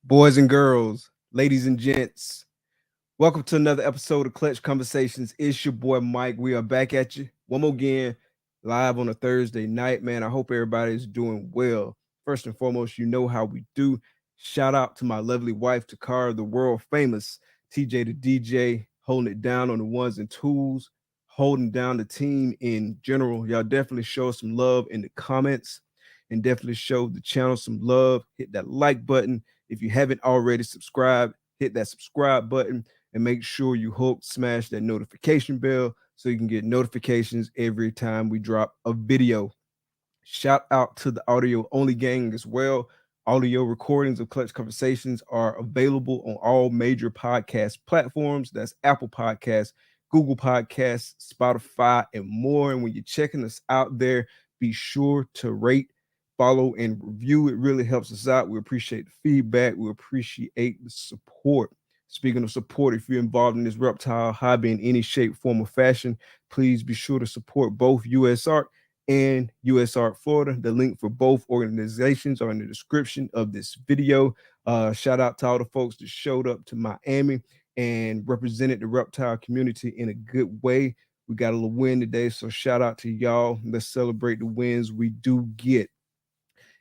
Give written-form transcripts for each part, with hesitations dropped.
Boys and girls, ladies and gents, welcome to another episode of Clutch Conversations. It's your boy Mike. We are back at you one more again, live on a Thursday night. Man, I hope everybody's doing well. First and foremost, you know how we do. Shout out to my lovely wife, Takara, the world famous TJ the DJ, holding it down on the ones and twos, holding down the team in general. Y'all definitely show some love in the comments and definitely show the channel some love. Hit that like button. If you haven't already subscribed, hit that subscribe button and make sure you smash that notification bell so you can get notifications every time we drop a video. Shout out to the audio only gang as well. Audio recordings of Clutch Conversations are available on all major podcast platforms. That's Apple Podcasts, Google Podcasts, Spotify, and more. And when you're checking us out there, be sure to rate, follow, and review. It really helps us out. We appreciate the feedback. We appreciate the support. Speaking of support, if you're involved in this reptile hobby in any shape, form, or fashion, please be sure to support both US Art and US Art Florida. The link for both organizations are in the description of this video. Shout out to all the folks that showed up to Miami and represented the reptile community in a good way. We got a little win today, so shout out to y'all. Let's celebrate the wins we do get.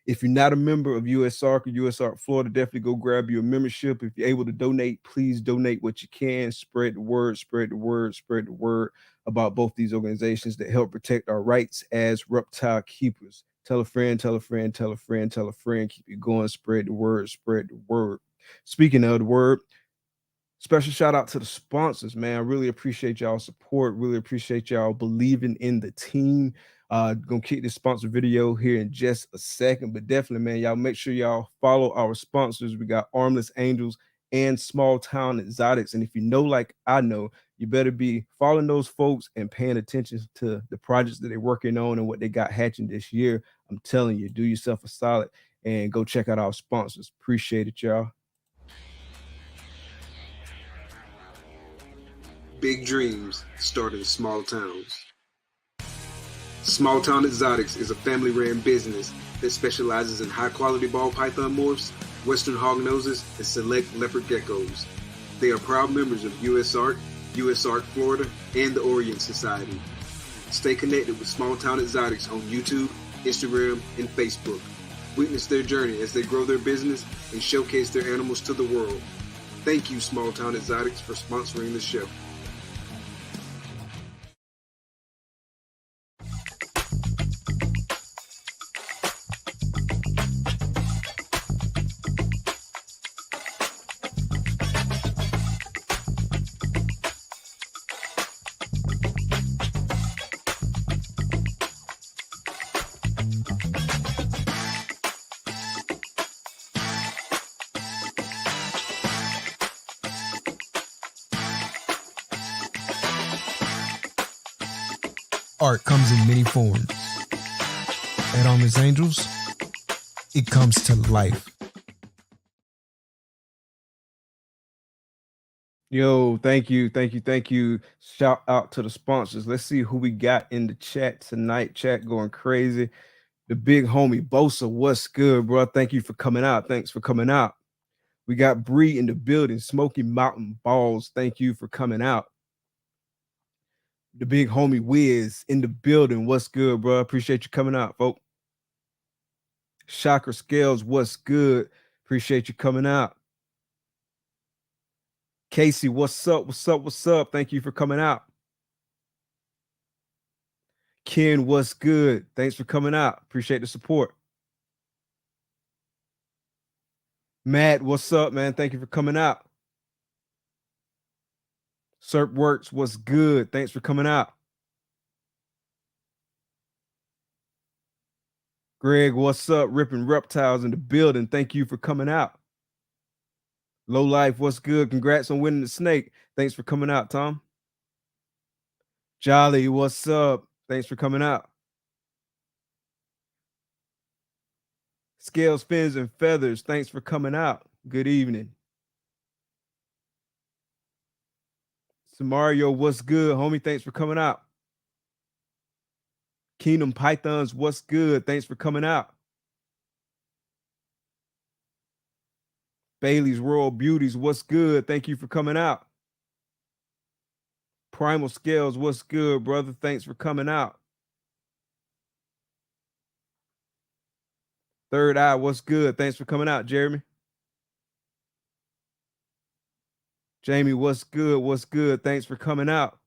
If you're not a member of US Art or US Art Florida, definitely go grab your membership. If you're able to donate, please donate what you can. Spread the word, spread the word, spread the word about both these organizations that help protect our rights as reptile keepers. Tell a friend, tell a friend, tell a friend, tell a friend. Keep it going. Spread the word, spread the word. Speaking of the word, special shout out to the sponsors, man. I really appreciate y'all support. Really appreciate y'all believing in the team. Gonna kick this sponsor video here in just a second, but definitely, man, y'all make sure y'all follow our sponsors. We got Armless Angels and Small Town Xotics. And if you know, like I know, you better be following those folks and paying attention to the projects that they're working on and what they got hatching this year. I'm telling you, do yourself a solid and go check out our sponsors. Appreciate it, y'all. Big dreams start in small towns. Small Town Xotics is a family-ran business that specializes in high-quality ball python morphs, western hognoses, and select leopard geckos. They are proud members of US Art Florida, and the Orient Society. Stay connected with Small Town Xotics on YouTube, Instagram, and Facebook. Witness their journey as they grow their business and showcase their animals to the world. Thank you, Small Town Xotics, for sponsoring the show. Art comes in many forms. At Armless Angels, it comes to life. Yo, thank you. Shout out to the sponsors. Let's see who we got in the chat tonight. Chat going crazy. The big homie Bosa, what's good, bro? Thank you for coming out. Thanks for coming out. We got Bree in the building. Smoky Mountain Balls, thank you for coming out. The big homie Wiz in the building. What's good, bro? Appreciate you coming out, folks. Chakra Scales, what's good? Appreciate you coming out. Casey, what's up? Thank you for coming out. Ken, what's good? Thanks for coming out. Appreciate the support. Matt, what's up, man? Thank you for coming out. Serp Works, what's good? Thanks for coming out. Greg, what's up? Ripping Reptiles in the building. Thank you for coming out. Low Life, what's good? Congrats on winning the snake. Thanks for coming out, Tom. Jolly, what's up? Thanks for coming out. Scales, Fins, and Feathers, thanks for coming out. Good evening. Samario, what's good, homie? Thanks for coming out. Kingdom Pythons, what's good? Thanks for coming out. Bailey's Royal Beauties, what's good? Thank you for coming out. Primal Scales, what's good, brother? Thanks for coming out. Third Eye, what's good? Thanks for coming out, Jeremy. Jamie, what's good? What's good? Thanks for coming out.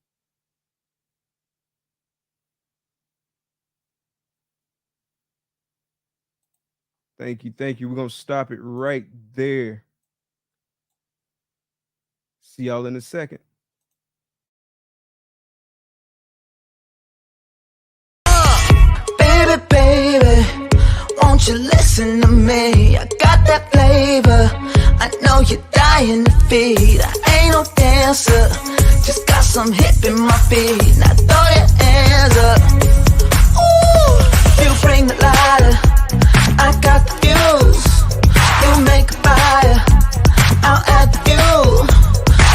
Thank you. Thank you. We're going to stop it right there. See y'all in a second. Baby, baby, won't you listen to me? I got that flavor, I know you're dying to feed. I ain't no dancer, just got some hip in my feet. Now throw your hands up. Ooh, you bring the lighter, I got the fuse. You make a fire, I'll add the fuel.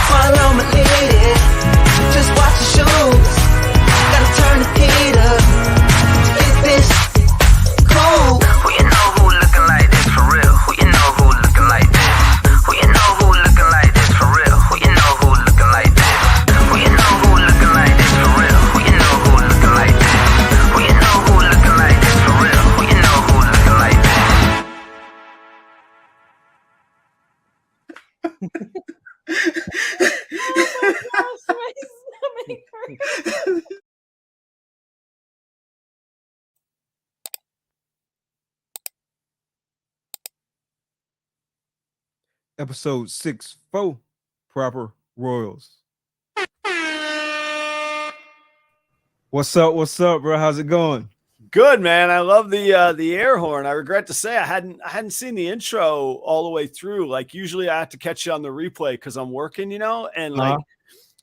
Follow my lead, just watch the shoes. Gotta turn the heat up. Is this cool? Who you know who looking like this for real? Who you know who looking like this? Who you know who looking like this for real? Who you know who looking like this? Who you know who looking like this for real? Who you know who looking like this? Who you know who looking like this for real? Who you know who looking like this? Episode 6-4, Proper Royals. What's up? What's up, bro? How's it going? Good, man. I love the air horn. I regret to say I hadn't seen the intro all the way through. Like usually I have to catch you on the replay because I'm working, and like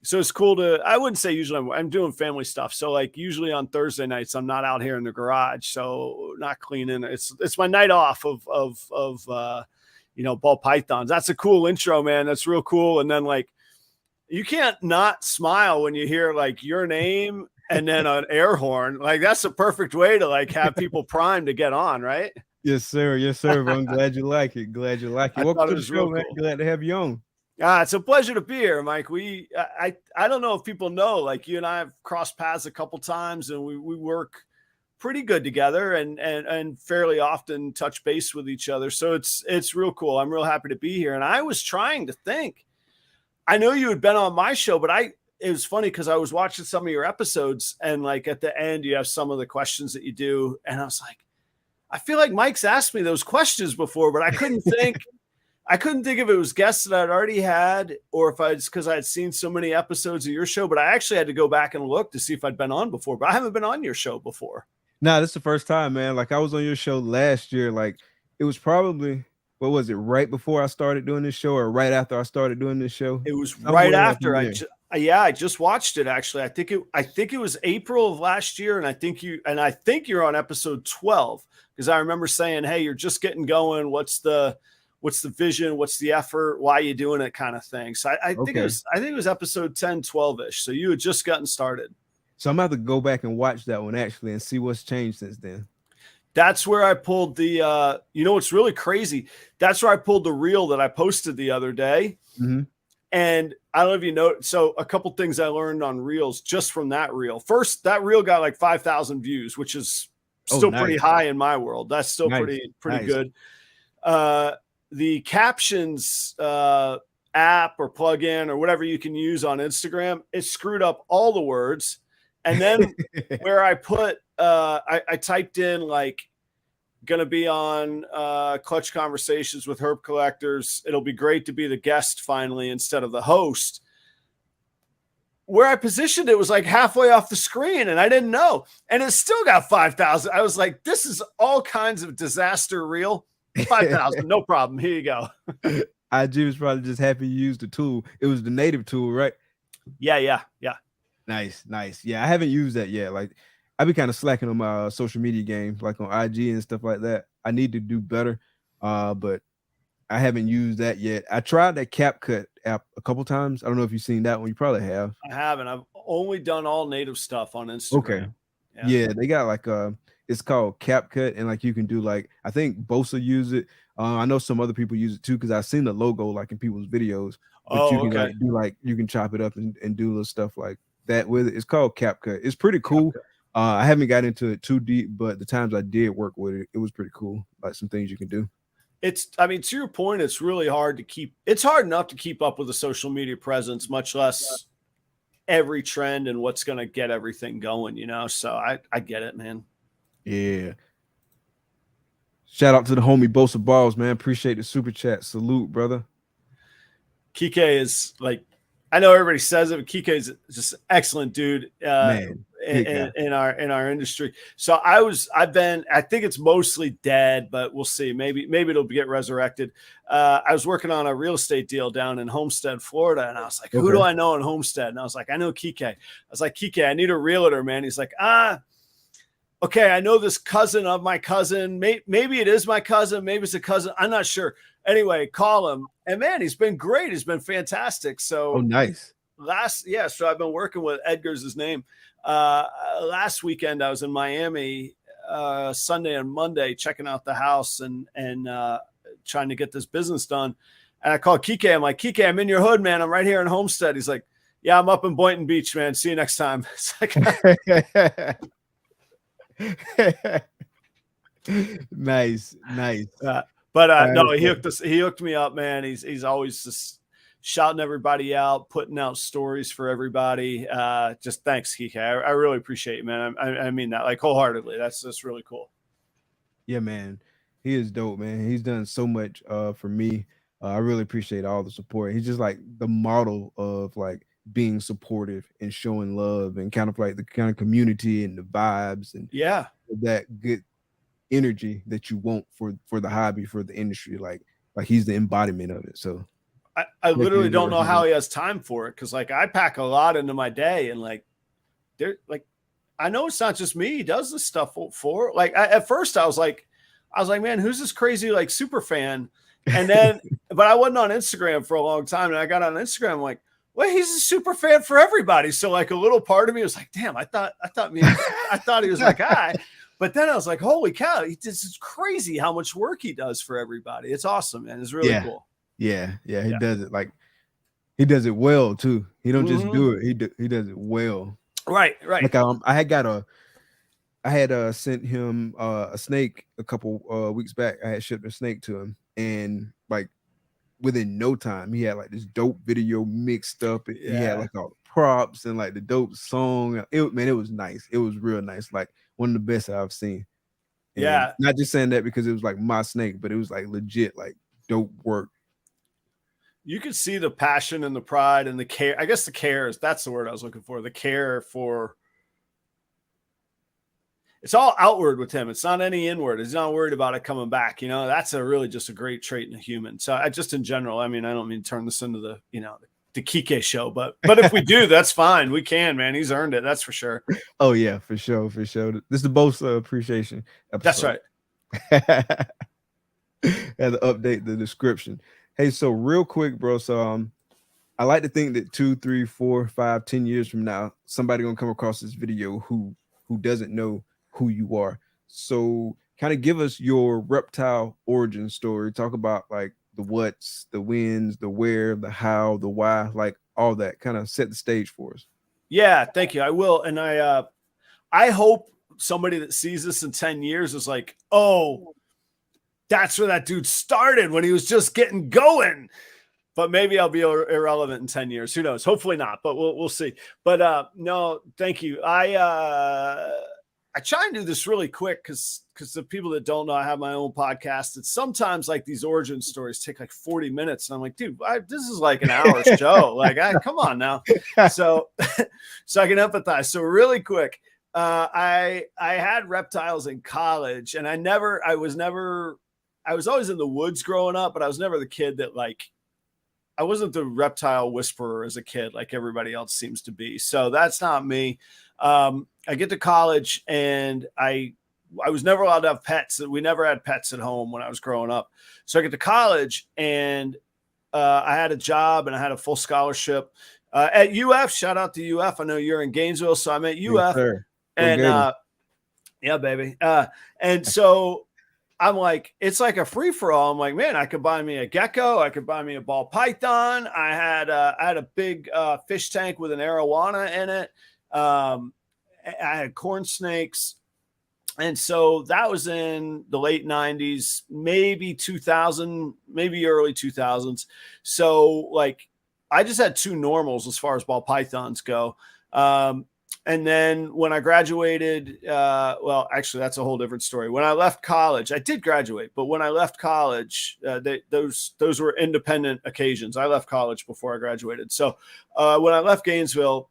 so it's cool to. I wouldn't say usually I'm doing family stuff. So like usually on Thursday nights I'm not out here in the garage, so not cleaning. It's my night off of ball pythons. That's a cool intro, man. That's real cool. And then like you can't not smile when you hear like your name and then an air horn. Like that's the perfect way to like have people primed to get on, right? Yes, sir. Yes, sir. I'm glad you like it. Glad you like it. Welcome to the show, man. Cool. Glad to have you on. It's a pleasure to be here, Mike. I don't know if people know, like you and I have crossed paths a couple times, and we work pretty good together, and fairly often touch base with each other. So it's real cool. I'm real happy to be here. And I was trying to think. I know you had been on my show, but it was funny because I was watching some of your episodes, and like at the end, you have some of the questions that you do, and I was like, I feel like Mike's asked me those questions before, but I couldn't think. I couldn't think if it was guests that I'd already had or if it's because I had seen so many episodes of your show, but I actually had to go back and look to see if I'd been on before, but I haven't been on your show before. Nah, this is the first time, man. Like I was on your show last year. Like it was probably, what was it? Right before I started doing this show or right after I started doing this show? It was right after. I just watched it actually. I think it was April of last year. And I think you're on episode 12 because I remember saying, hey, you're just getting going. What's the vision? What's the effort? Why are you doing it kind of thing? So I think it was episode 10, 12-ish. So you had just gotten started. So I'm about to go back and watch that one actually and see what's changed since then. That's where I pulled the, what's really crazy. That's where I pulled the reel that I posted the other day. Mm-hmm. And I don't know if you know. So a couple things I learned on reels just from that reel. First, that reel got like 5,000 views, which is still pretty high in my world. That's still pretty good. The captions app or plugin or whatever you can use on Instagram, it screwed up all the words. And then where I put, I typed in like, going to be on Clutch Conversations with Herp Collectors. It'll be great to be the guest finally instead of the host. where I positioned it was like halfway off the screen and I didn't know. And it still got 5,000. I was like, this is all kinds of disaster reel. 5,000, no problem. Here you go. IG was probably just happy you used the tool. It was the native tool, right? Yeah. Nice. Yeah, I haven't used that yet. Like, I be kind of slacking on my social media game, like on IG and stuff like that. I need to do better, but I haven't used that yet. I tried that CapCut app a couple times. I don't know if you've seen that one. You probably have. I haven't. I've only done all native stuff on Instagram. Okay. Yeah, they got like it's called CapCut, and like you can do like, I think Bosa use it. I know some other people use it too because I've seen the logo like in people's videos. But you can like do like, you can chop it up and do little stuff like that with it. It's called CapCut. It's pretty cool. I haven't got into it too deep, but the times I did work with it, it was pretty cool. Like some things you can do. I mean, to your point, it's really hard to keep. It's hard enough to keep up with a social media presence, much less every trend and what's going to get everything going, you know? So I get it, man. Yeah. Shout out to the homie Bosa Balls, man. Appreciate the super chat. Salute, brother. Kike is like, I know everybody says it, but Kike is just an excellent dude Man, in our industry. So I think it's mostly dead, but we'll see. Maybe it'll get resurrected. I was working on a real estate deal down in Homestead, Florida, and I was like, who do I know in Homestead? And I was like, I know Kike. I was like, Kike, I need a realtor, man. He's like, okay, I know this cousin of my cousin. Maybe it is my cousin. Maybe it's a cousin. I'm not sure. Anyway, call him. And man, he's been great. He's been fantastic. So nice. So I've been working with Edgar's his name. Last weekend I was in Miami, Sunday and Monday, checking out the house and trying to get this business done. And I called Kike. I'm like, Kike, I'm in your hood, man. I'm right here in Homestead. He's like, yeah, I'm up in Boynton Beach, man. See you next time. It's like, nice. But no, he hooked me up, man. He's always just shouting everybody out, putting out stories for everybody. Just thanks, Kike. I really appreciate it, man. I mean that like wholeheartedly. That's really cool. Yeah, man. He is dope, man. He's done so much for me. I really appreciate all the support. He's just like the model of like being supportive and showing love and kind of like the kind of community and the vibes and that good energy that you want for the hobby, for the industry. Like he's the embodiment of it. So I literally don't know how he has time for it, because like I pack a lot into my day, and like I know it's not just me he does this stuff for. Like at first I was like, man, who's this crazy like super fan? And then but I wasn't on Instagram for a long time, and I got on Instagram, I'm like, well, he's a super fan for everybody. So like a little part of me was like, damn, I thought he was my guy. But then I was like, holy cow, this is crazy how much work he does for everybody. It's awesome, man. It's really cool. Yeah. He does it like he does it well too. He don't just do it. He does it well. Right. Like I had sent him a snake a couple weeks back. I had shipped a snake to him, and like within no time he had like this dope video mixed up. He had like all the props and like the dope song. It was nice. It was real nice. Like one of the best I've seen. And not just saying that because it was like my snake, but it was like legit, like dope work. You could see the passion and the pride and the care. I guess the care that's the word I was looking for. The care for. It's all outward with him. It's not any inward. He's not worried about it coming back. You know, that's really just a great trait in a human. So I just in general, I mean, I don't mean to turn this into the Kike show, but if we do, that's fine. We can, man. He's earned it. That's for sure. Oh yeah, for sure. This is the Bosa appreciation episode. That's right. Had to update the description. Hey, so real quick, bro. So I like to think that 2, 3, 4, 5, 10 years from now, somebody gonna come across this video who doesn't know who you are. So kind of give us your reptile origin story. Talk about like the what's, the wins, the where, the how, the why, like all that. Kind of set the stage for us. Yeah, thank you. I will. And I hope somebody that sees this in 10 years is like, oh, that's where that dude started when he was just getting going. But maybe I'll be irrelevant in 10 years. Who knows? Hopefully not, but we'll see. But no, thank you. I try and do this really quick because the people that don't know, I have my own podcast. It's sometimes like these origin stories take like 40 minutes. And I'm like, dude, this is like an hour show. Like, come on now. So I can empathize. So really quick, I had reptiles in college, and I was always in the woods growing up, but I was never the kid that like, I wasn't the reptile whisperer as a kid like everybody else seems to be. So that's not me. I get to college, and I was never allowed to have pets. We never had pets at home when I was growing up. So I get to college, and I had a job, and I had a full scholarship at UF. Shout out to UF. I know you're in Gainesville, so I'm at UF. Yes, and yeah, baby. And so I'm like, it's like a free for all. I'm like, man, I could buy me a gecko. I could buy me a ball python. I had a big fish tank with an arowana in it. I had corn snakes. And so that was in the late 90s, maybe 2000, maybe early 2000s. So like I just had two normals as far as ball pythons go. And then when I graduated, well, actually, that's a whole different story. When I left college, I did graduate, but when I left college, those were independent occasions. I left college before I graduated. So when I left Gainesville,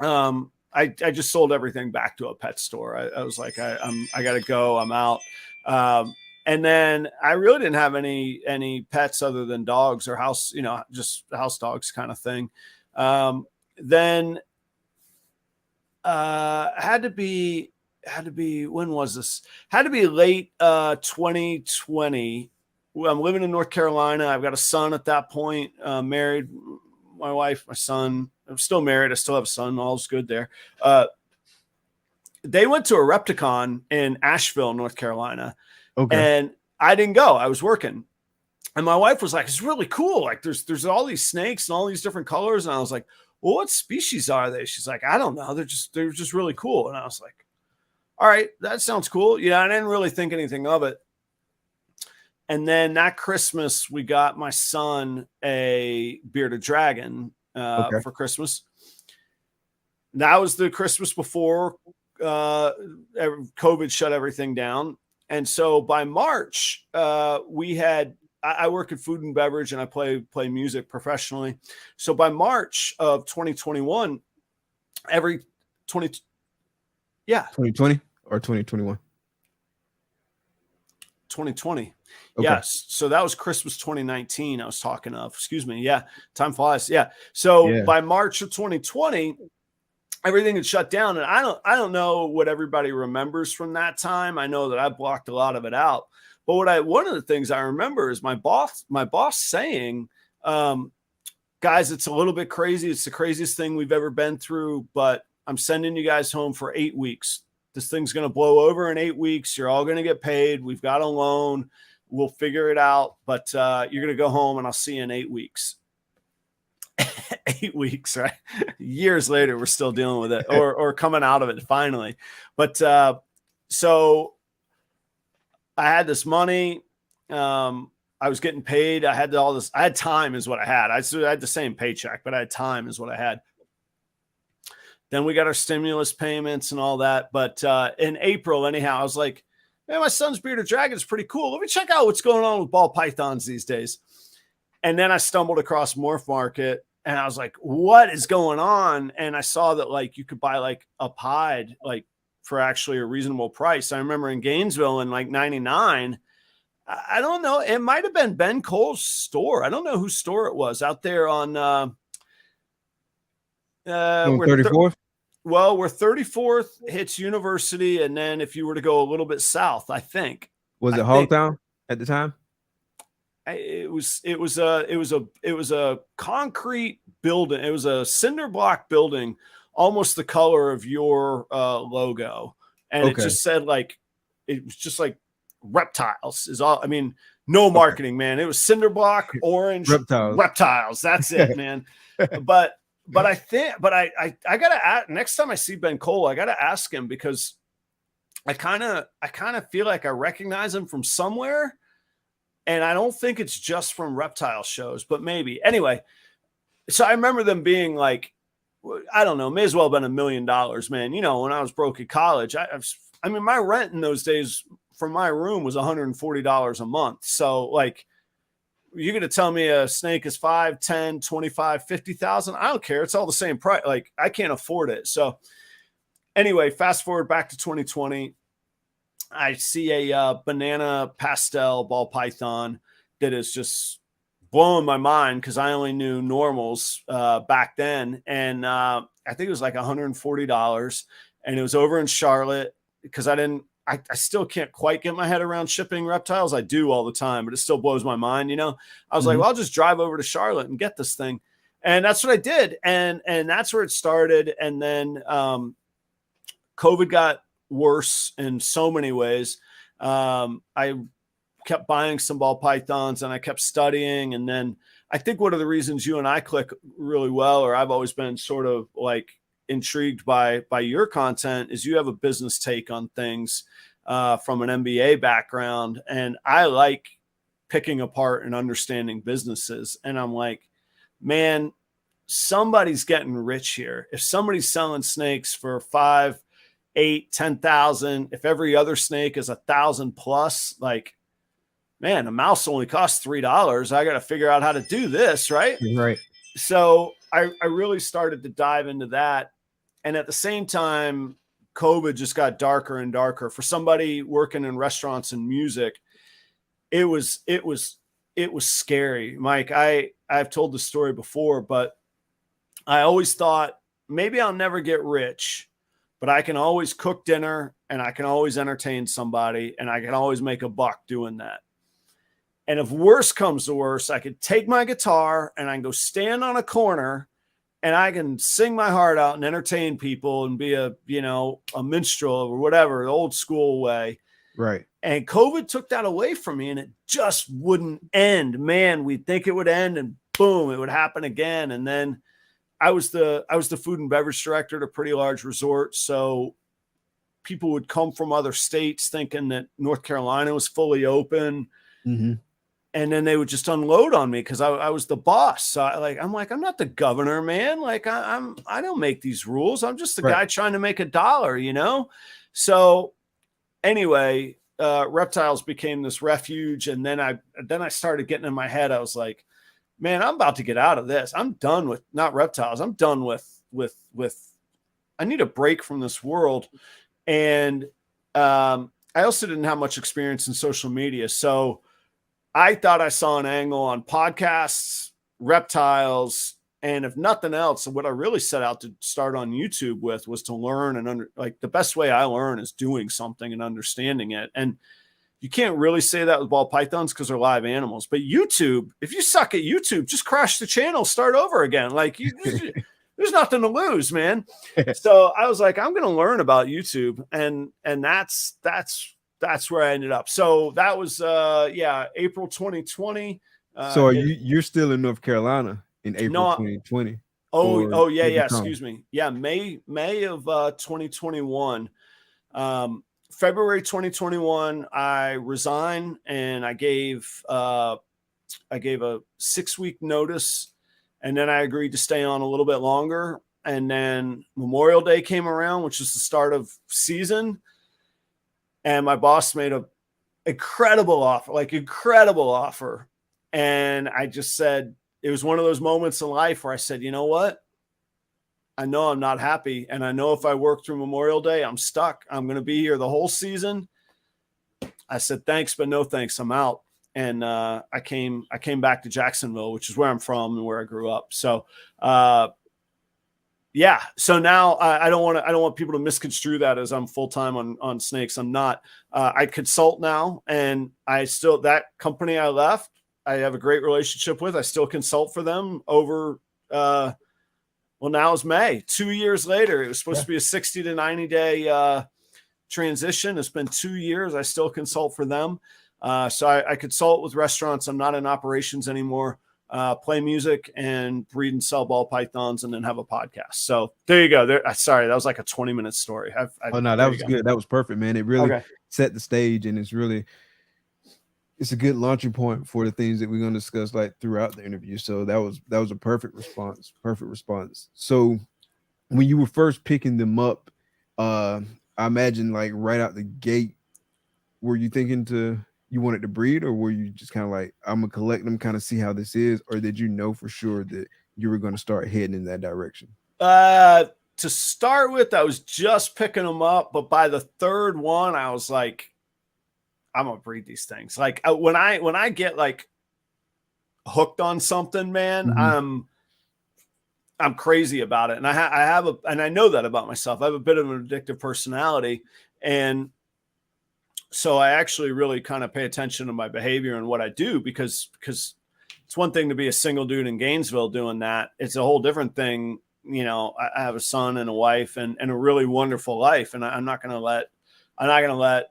I just sold everything back to a pet store. I was like, I got to go. I'm out. And then I really didn't have any pets other than dogs or house, just house dogs kind of thing. Then had to be, when was this? Had to be late 2020. I'm living in North Carolina. I've got a son at that point, married, my wife, my son. I'm still married. I still have a son. All's good there. They went to a Repticon in Asheville, North Carolina. Okay. And I didn't go. I was working. And my wife was like, it's really cool. Like there's all these snakes and all these different colors. And I was like, well, what species are they? She's like, I don't know. They're just really cool. And I was like, all right, that sounds cool. Yeah. I didn't really think anything of it. And then that Christmas, we got my son a bearded dragon for Christmas. That was the Christmas before COVID shut everything down. And so by March, I work in food and beverage, and I play music professionally. So by March of 2021, 2020 or 2021? 2020. Okay. Yes. So that was Christmas 2019 I was talking of. Excuse me. Yeah. Time flies. Yeah. So by March of 2020, everything had shut down. And I don't know what everybody remembers from that time. I know that I blocked a lot of it out. But one of the things I remember is my boss saying, guys, it's a little bit crazy. It's the craziest thing we've ever been through, but I'm sending you guys home for 8 weeks. This thing's going to blow over in 8 weeks. You're all going to get paid. We've got a loan. We'll figure it out, but you're going to go home and I'll see you in 8 weeks. 8 weeks, right? Years later, we're still dealing with it or coming out of it finally. But so I had this money. I was getting paid. I had all this. I had time is what I had. I had the same paycheck, but I had time is what I had. Then we got our stimulus payments and all that. But in April, anyhow, I was like, man, my son's bearded dragon is pretty cool. Let me check out what's going on with ball pythons these days. And then I stumbled across Morph Market, and I was like, what is going on? And I saw that like you could buy like a pied like for actually a reasonable price. I remember in Gainesville in like 99. I don't know. It might have been Ben Cole's store. I don't know whose store it was out there on 34th. Where 34th hits University, and then if you were to go a little bit south, I think was it Hogtown at the time. It was a concrete building. It was a cinder block building, almost the color of your logo, and it just said like it was just like Reptiles is all. I mean, no marketing, man. It was cinder block, orange reptiles. That's it, man. But I gotta ask, next time I see Ben Cole, I gotta ask him because I kind of feel like I recognize him from somewhere, and I don't think it's just from reptile shows, but maybe. Anyway, so I remember them being like, I don't know, may as well have been $1 million, man. You know, when I was broke at college, I mean, my rent in those days for my room was $140 a month. So like, you're going to tell me a snake is 5, 10, 25, 50,000. I don't care. It's all the same price. Like, I can't afford it. So anyway, fast forward back to 2020. I see a banana pastel ball python that is just blowing my mind because I only knew normals back then. And I think it was like $140. And it was over in Charlotte because I still can't quite get my head around shipping reptiles. I do all the time, but it still blows my mind. You know, I was like, well, I'll just drive over to Charlotte and get this thing. And that's what I did. And that's where it started. And then COVID got worse in so many ways. I kept buying some ball pythons and I kept studying. And then I think one of the reasons you and I click really well, or I've always been sort of like intrigued by your content, is you have a business take on things from an MBA background. And I like picking apart and understanding businesses. And I'm like, man, somebody's getting rich here. If somebody's selling snakes for 5, 8, 10,000, if every other snake is 1,000 plus, like, man, a mouse only costs $3. I got to figure out how to do this. Right. Right. So I really started to dive into that. And at the same time, COVID just got darker and darker for somebody working in restaurants and music. It was scary. Mike, I've told the story before, but I always thought maybe I'll never get rich, but I can always cook dinner and I can always entertain somebody and I can always make a buck doing that. And if worse comes to worse, I could take my guitar and I can go stand on a corner and I can sing my heart out and entertain people and be a minstrel or whatever, the old school way. Right. And COVID took that away from me and it just wouldn't end. Man, we'd think it would end and boom, it would happen again. And then I was the food and beverage director at a pretty large resort. So people would come from other states thinking that North Carolina was fully open. Mm-hmm. And then they would just unload on me because I was the boss. So I'm not the governor, man. Like I don't make these rules. I'm just the guy trying to make $1, you know? So anyway, reptiles became this refuge. And then I started getting in my head. I was like, man, I'm about to get out of this. I'm done with not reptiles. I'm done with I need a break from this world. And I also didn't have much experience in social media. So I thought I saw an angle on podcasts, reptiles, and if nothing else, what I really set out to start on YouTube with was to learn and the best way I learn is doing something and understanding it. And you can't really say that with ball pythons because they're live animals. But YouTube, if you suck at YouTube, just crash the channel, start over again. Like there's nothing to lose, man. So I was like, I'm going to learn about YouTube, and that's where I ended up. So that was April 2020. So you're still in North Carolina in April 2020? Oh yeah. Excuse me. Yeah, May of 2021. February 2021, I resigned and I gave a 6-week notice, and then I agreed to stay on a little bit longer. And then Memorial Day came around, which is the start of season. And my boss made an incredible offer. And I just said, it was one of those moments in life where I said, you know what? I know I'm not happy. And I know if I work through Memorial Day, I'm stuck. I'm going to be here the whole season. I said, thanks, but no thanks. I'm out. And I came back to Jacksonville, which is where I'm from and where I grew up. So, yeah. So now I don't want people to misconstrue that as I'm full-time on snakes. I'm not. I consult now, and that company I left, I have a great relationship with. I still consult for them over, now it's May, 2 years later. It was supposed to be a 60 to 90 day transition. It's been 2 years. I still consult for them. So I consult with restaurants. I'm not in operations anymore. Play music and breed and sell ball pythons, and then have a podcast. So there you go. Sorry, that was like a 20-minute story. That was good. That was perfect, man. It really set the stage, and it's a good launching point for the things that we're going to discuss like throughout the interview. So that was a perfect response. So when you were first picking them up, I imagine like right out the gate, were you thinking you wanted to breed, or were you just kind of like, I'm gonna collect them, kind of see how this is, or did you know for sure that you were going to start heading in that direction? To start with, I was just picking them up, but by the third one, I was like, I'm gonna breed these things. Like when I get like hooked on something, man, I'm crazy about it. And and I know that about myself. I have a bit of an addictive personality. And so I actually really kind of pay attention to my behavior and what I do, because it's one thing to be a single dude in Gainesville doing that. It's a whole different thing. You know, I have a son and a wife and a really wonderful life. And I'm not going to let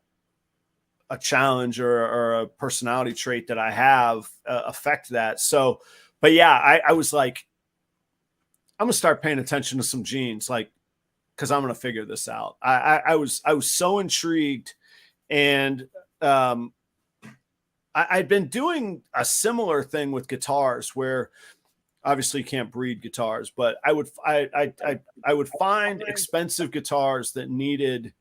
a challenge or a personality trait that I have affect that. So, but yeah, I was like, I'm gonna start paying attention to some genes, like, cause I'm going to figure this out. I was so intrigued. And I'd been doing a similar thing with guitars, where obviously you can't breed guitars, but I would find expensive guitars that needed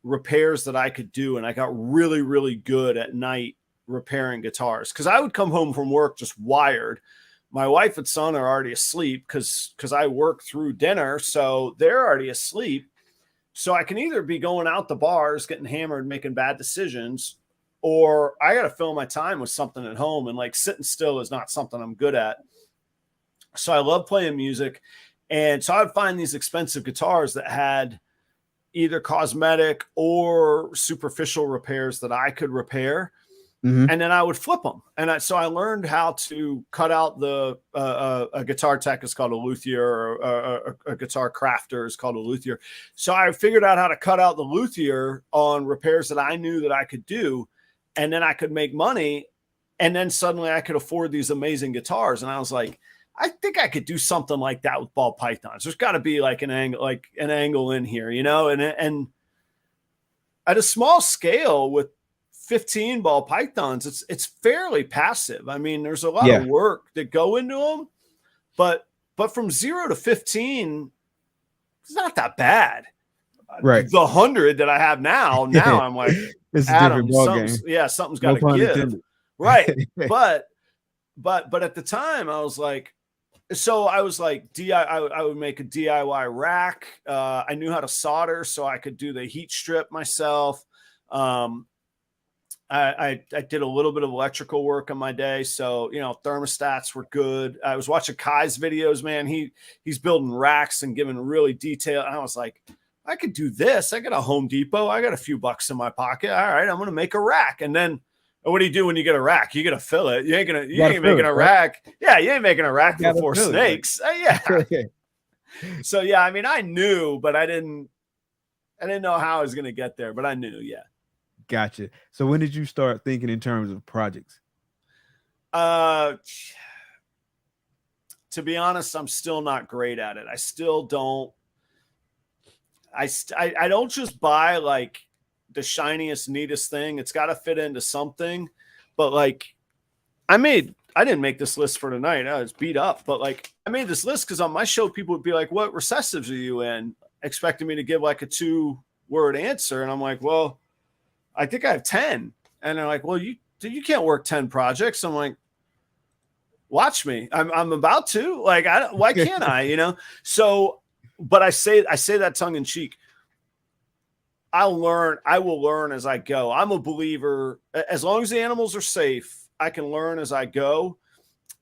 repairs that I could do. And I got really, really good at night repairing guitars, because I would come home from work just wired. My wife and son are already asleep because I work through dinner. So they're already asleep. So I can either be going out the bars, getting hammered, making bad decisions, or I got to fill my time with something at home. And like sitting still is not something I'm good at. So I love playing music. And so I would find these expensive guitars that had either cosmetic or superficial repairs that I could repair. And then I would flip them. And so I learned how to cut out a guitar tech is called a luthier, or a guitar crafter is called a luthier. So I figured out how to cut out the luthier on repairs that I knew that I could do. And then I could make money. And then suddenly I could afford these amazing guitars. And I was like, I think I could do something like that with ball pythons. There's got to be like an angle in here, you know, and at a small scale with 15 ball pythons, it's fairly passive. I mean, there's a lot of work that go into them, but from 0 to 15, it's not that bad. Right. The 100 that I have now I'm like, it's Adam, a different ball game. Yeah, something's got to give. Intended. Right. But at the time I was like, I would make a DIY rack. I knew how to solder, so I could do the heat strip myself. I did a little bit of electrical work on my day. So, you know, thermostats were good. I was watching Kai's videos, man. He's building racks and giving really detailed. I was like, I could do this. I got a Home Depot. I got a few bucks in my pocket. All right, I'm going to make a rack. And then what do you do when you get a rack? You got to fill it. You ain't making a rack. Yeah. You ain't making a rack for 4 snakes. Yeah. So, yeah, I mean, I knew, but I didn't know how I was going to get there, but I knew. Yeah. Gotcha. So when did you start thinking in terms of projects? To be honest, I'm still not great at it. I still don't. I don't just buy like the shiniest, neatest thing. It's got to fit into something. But like, I didn't make this list for tonight. I was beat up, but like, I made this list because on my show, people would be like, "What recessives are you in?" Expecting me to give like a 2-word answer, and I'm like, "Well, I think I have 10." And they're like, "Well, you can't work 10 projects." I'm like, "Watch me. I'm about to. Like, why can't I? You know?" So, but I say that tongue in cheek. I will learn as I go. I'm a believer. As long as the animals are safe, I can learn as I go.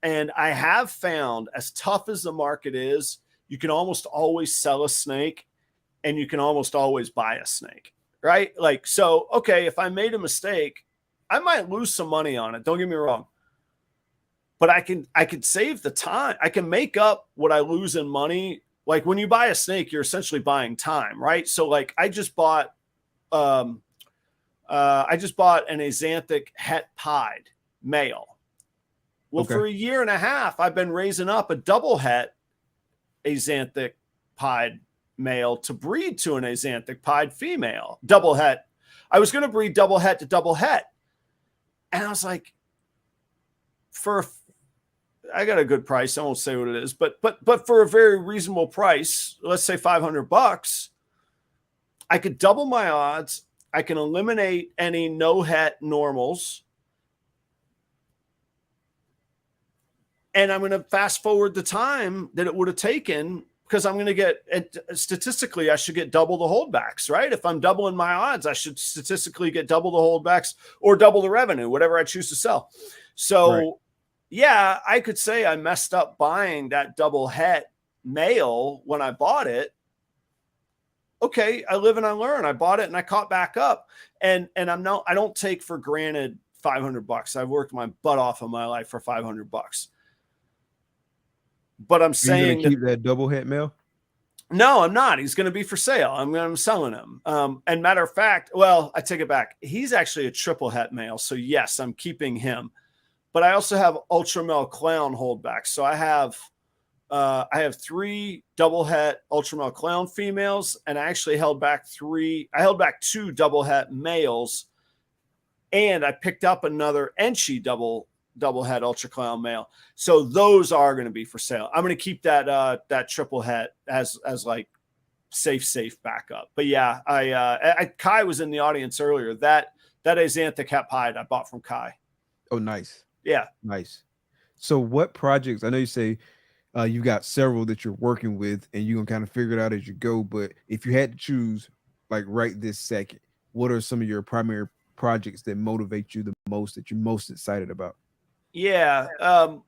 And I have found, as tough as the market is, you can almost always sell a snake, and you can almost always buy a snake. Right? Like, so, okay, if I made a mistake, I might lose some money on it. Don't get me wrong. But I can save the time. I can make up what I lose in money. Like when you buy a snake, you're essentially buying time, right? So like I just bought an Axanthic het pied male. Well, for 1.5 years, I've been raising up a double het Axanthic pied male to breed to an Axanthic pied female. Double het. I was going to breed double het to double het. And I was like, for I got a good price. I won't say what it is, but for a very reasonable price, let's say $500, I could double my odds. I can eliminate any no het normals. And I'm going to fast forward the time that it would have taken, because I'm going to get, statistically, I should get double the holdbacks, right? If I'm doubling my odds, I should statistically get double the holdbacks or double the revenue, whatever I choose to sell. So, right. Yeah, I could say I messed up buying that double het male when I bought it. Okay, I live and I learn. I bought it and I caught back up. And I don't take for granted $500. I've worked my butt off in my life for $500. But I'm saying keep that double het male. No, I'm not. He's going to be for sale. I'm selling him. And matter of fact, well, I take it back. He's actually a triple het male. So yes, I'm keeping him. But I also have ultra male clown holdbacks. So I have 3 double het ultra male clown females, and I actually held back 2 double het males, and I picked up another Enchi double het ultra clown male. So those are going to be for sale. I'm going to keep that triple het as like safe backup. But yeah, Kai was in the audience earlier. That Axanthic hep hide I bought from Kai. Oh, nice. Yeah, nice. So what projects? I know you say you've got several that you're working with, and you can kind of figure it out as you go. But if you had to choose, like right this second, what are some of your primary projects that motivate you the most, that you're most excited about? Yeah. Well,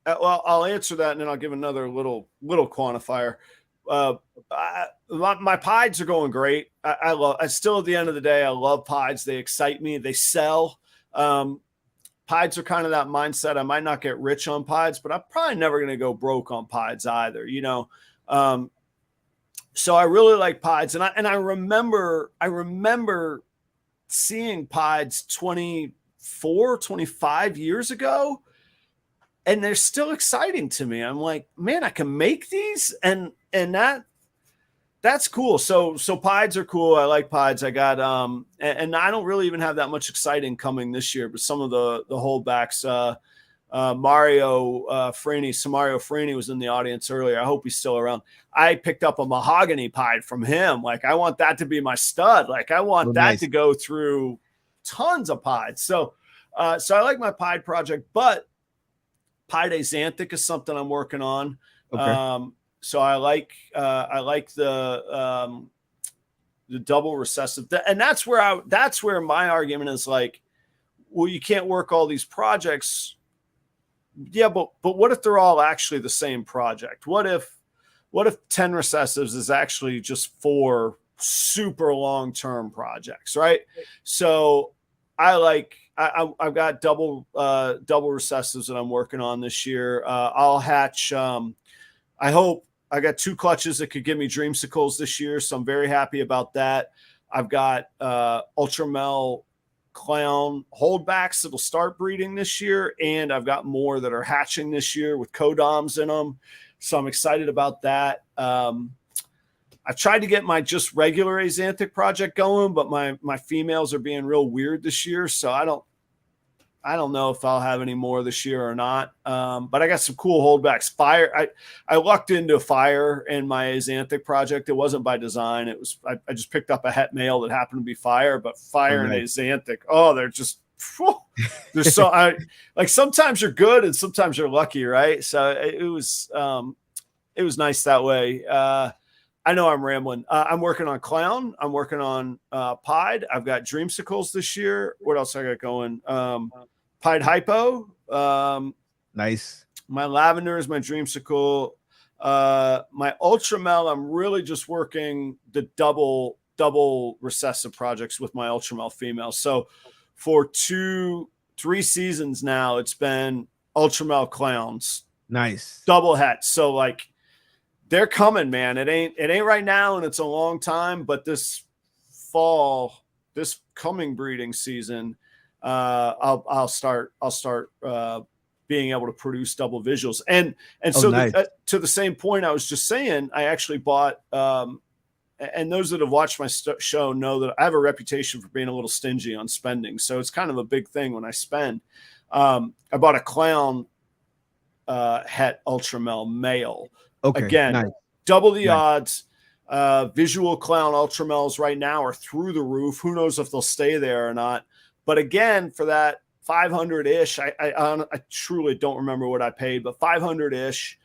I'll answer that, and then I'll give another little quantifier. My pides are going great. I still, at the end of the day, I love pides. They excite me. They sell. Pides are kind of that mindset. I might not get rich on pides, but I'm probably never going to go broke on pides either, you know? So I really like pides. And I remember seeing pides 24, 25 years ago, and they're still exciting to me. I'm like, man, I can make these, and that's cool. So pides are cool. I like pides. I got and I don't really even have that much exciting coming this year, but some of the holdbacks, Mario Freeney was in the audience earlier. I hope he's still around. I picked up a mahogany pied from him. Like, I want that to be my stud. Like, I want that to go through tons of pieds. So I like my pied project, but pied Axanthic is something I'm working on. Okay. So I like the double recessive, and that's where my argument is like, well, you can't work all these projects. Yeah, but what if they're all actually the same project? What if 10 recessives is actually just 4 super long-term projects, right? So I've got double recessives that I'm working on this year. I'll hatch. I hope. I got 2 clutches that could give me dreamsicles this year, so I'm very happy about that. I've got Ultramel Clown holdbacks that'll start breeding this year, and I've got more that are hatching this year with codoms in them, so I'm excited about that. I've tried to get my just regular Axanthic project going, but my females are being real weird this year, so I don't know if I'll have any more this year or not. But I got some cool holdbacks. Fire. I lucked into fire in my Axanthic project. It wasn't by design. It was, I just picked up a het male that happened to be fire, but fire and Axanthic. Oh, they're just, they're so, like, sometimes you're good and sometimes you're lucky. Right. So it was nice that way. I know I'm rambling. I'm working on clown. I'm working on pied. I've got dreamsicles this year. What else I got going? Pied hypo. Nice. My lavender is my dreamsicle. My ultramel, I'm really just working the double recessive projects with my ultramel female. So for 2-3 seasons now, it's been ultramel clowns. Nice. Double het. So like, they're coming, man. It ain't right now, and it's a long time, but this fall, this coming breeding season, I'll start being able to produce double visuals. And so nice. To the same point I was just saying, I actually bought, and those that have watched my show know that I have a reputation for being a little stingy on spending. So it's kind of a big thing when I spend. I bought a clown het ultramel male. Okay. Again, Nice. double the Nice. odds. Visual clown ultramels right now are through the roof. Who knows if they'll stay there or not? But again, for that 500-ish, I truly don't remember what I paid, but 500-ish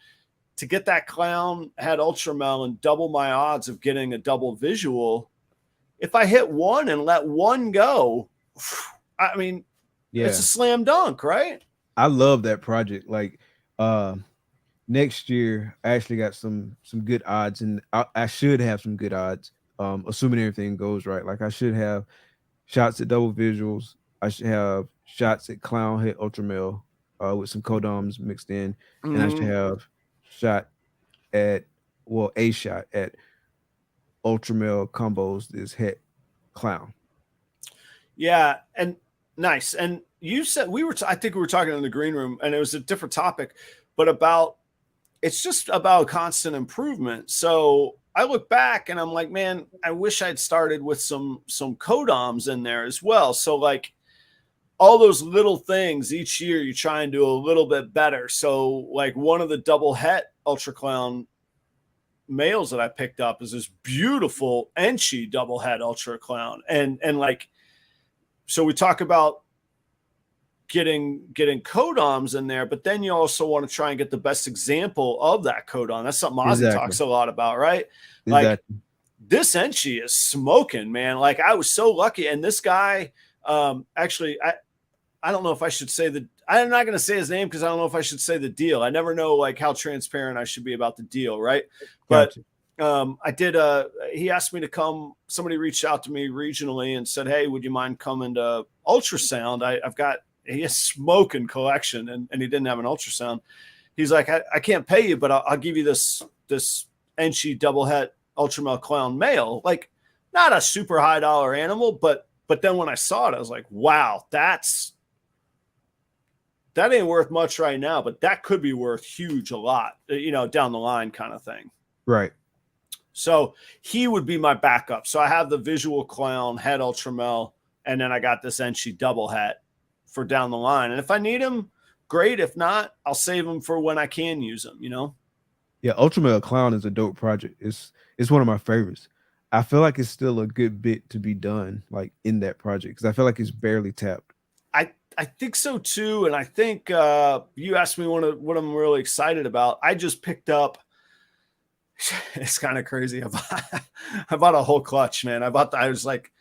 to get that clown het ultramel and double my odds of getting a double visual. If I hit one and let one go, I mean, it's a slam dunk, right? I love that project. Like next year, I actually got some good odds, and I should have some good odds, assuming everything goes right. Like I should have shots at double visuals. I should have shots at clown het ultramel with some codoms mixed in, and I should have a shot at ultramel combos this het clown. Yeah, and nice. And you said I think we were talking in the green room, and it was a different topic, but it's just about constant improvement. So I look back and I'm like, man, I wish I'd started with some codoms in there as well. So like all those little things each year, you try and do a little bit better. So like one of the double het ultra clown males that I picked up is this beautiful Enchi double het ultra clown. And like, so we talk about getting codoms in there, but then you also want to try and get the best example of that codom. That's something Ozzy talks a lot about, right? Like this Enchi is smoking, man. Like I was so lucky. And this guy, actually, I don't know if I should say I'm not going to say his name because I don't know if I should say the deal. I never know like how transparent I should be about the deal, right? But I did. He asked me to come. Somebody reached out to me regionally and said, "Hey, would you mind coming to ultrasound? He has smoking collection, and he didn't have an ultrasound. He's like, I can't pay you, but I'll give you this Enchi double het ultramel clown male. Like, not a super high dollar animal, but then when I saw it, I was like, wow, that ain't worth much right now, but that could be worth huge, a lot, down the line kind of thing. Right. So he would be my backup. So I have the visual clown het ultramel, and then I got this Enchi double het for down the line. And if I need him, great. If not, I'll save him for when I can use him, Yeah, ultramel clown is a dope project. It's one of my favorites. I feel like it's still a good bit to be done, like in that project, because I feel like it's barely tapped. I think so too. And I think you asked me what I'm really excited about. I just picked up, it's kind of crazy. I bought a whole clutch, man. I was like,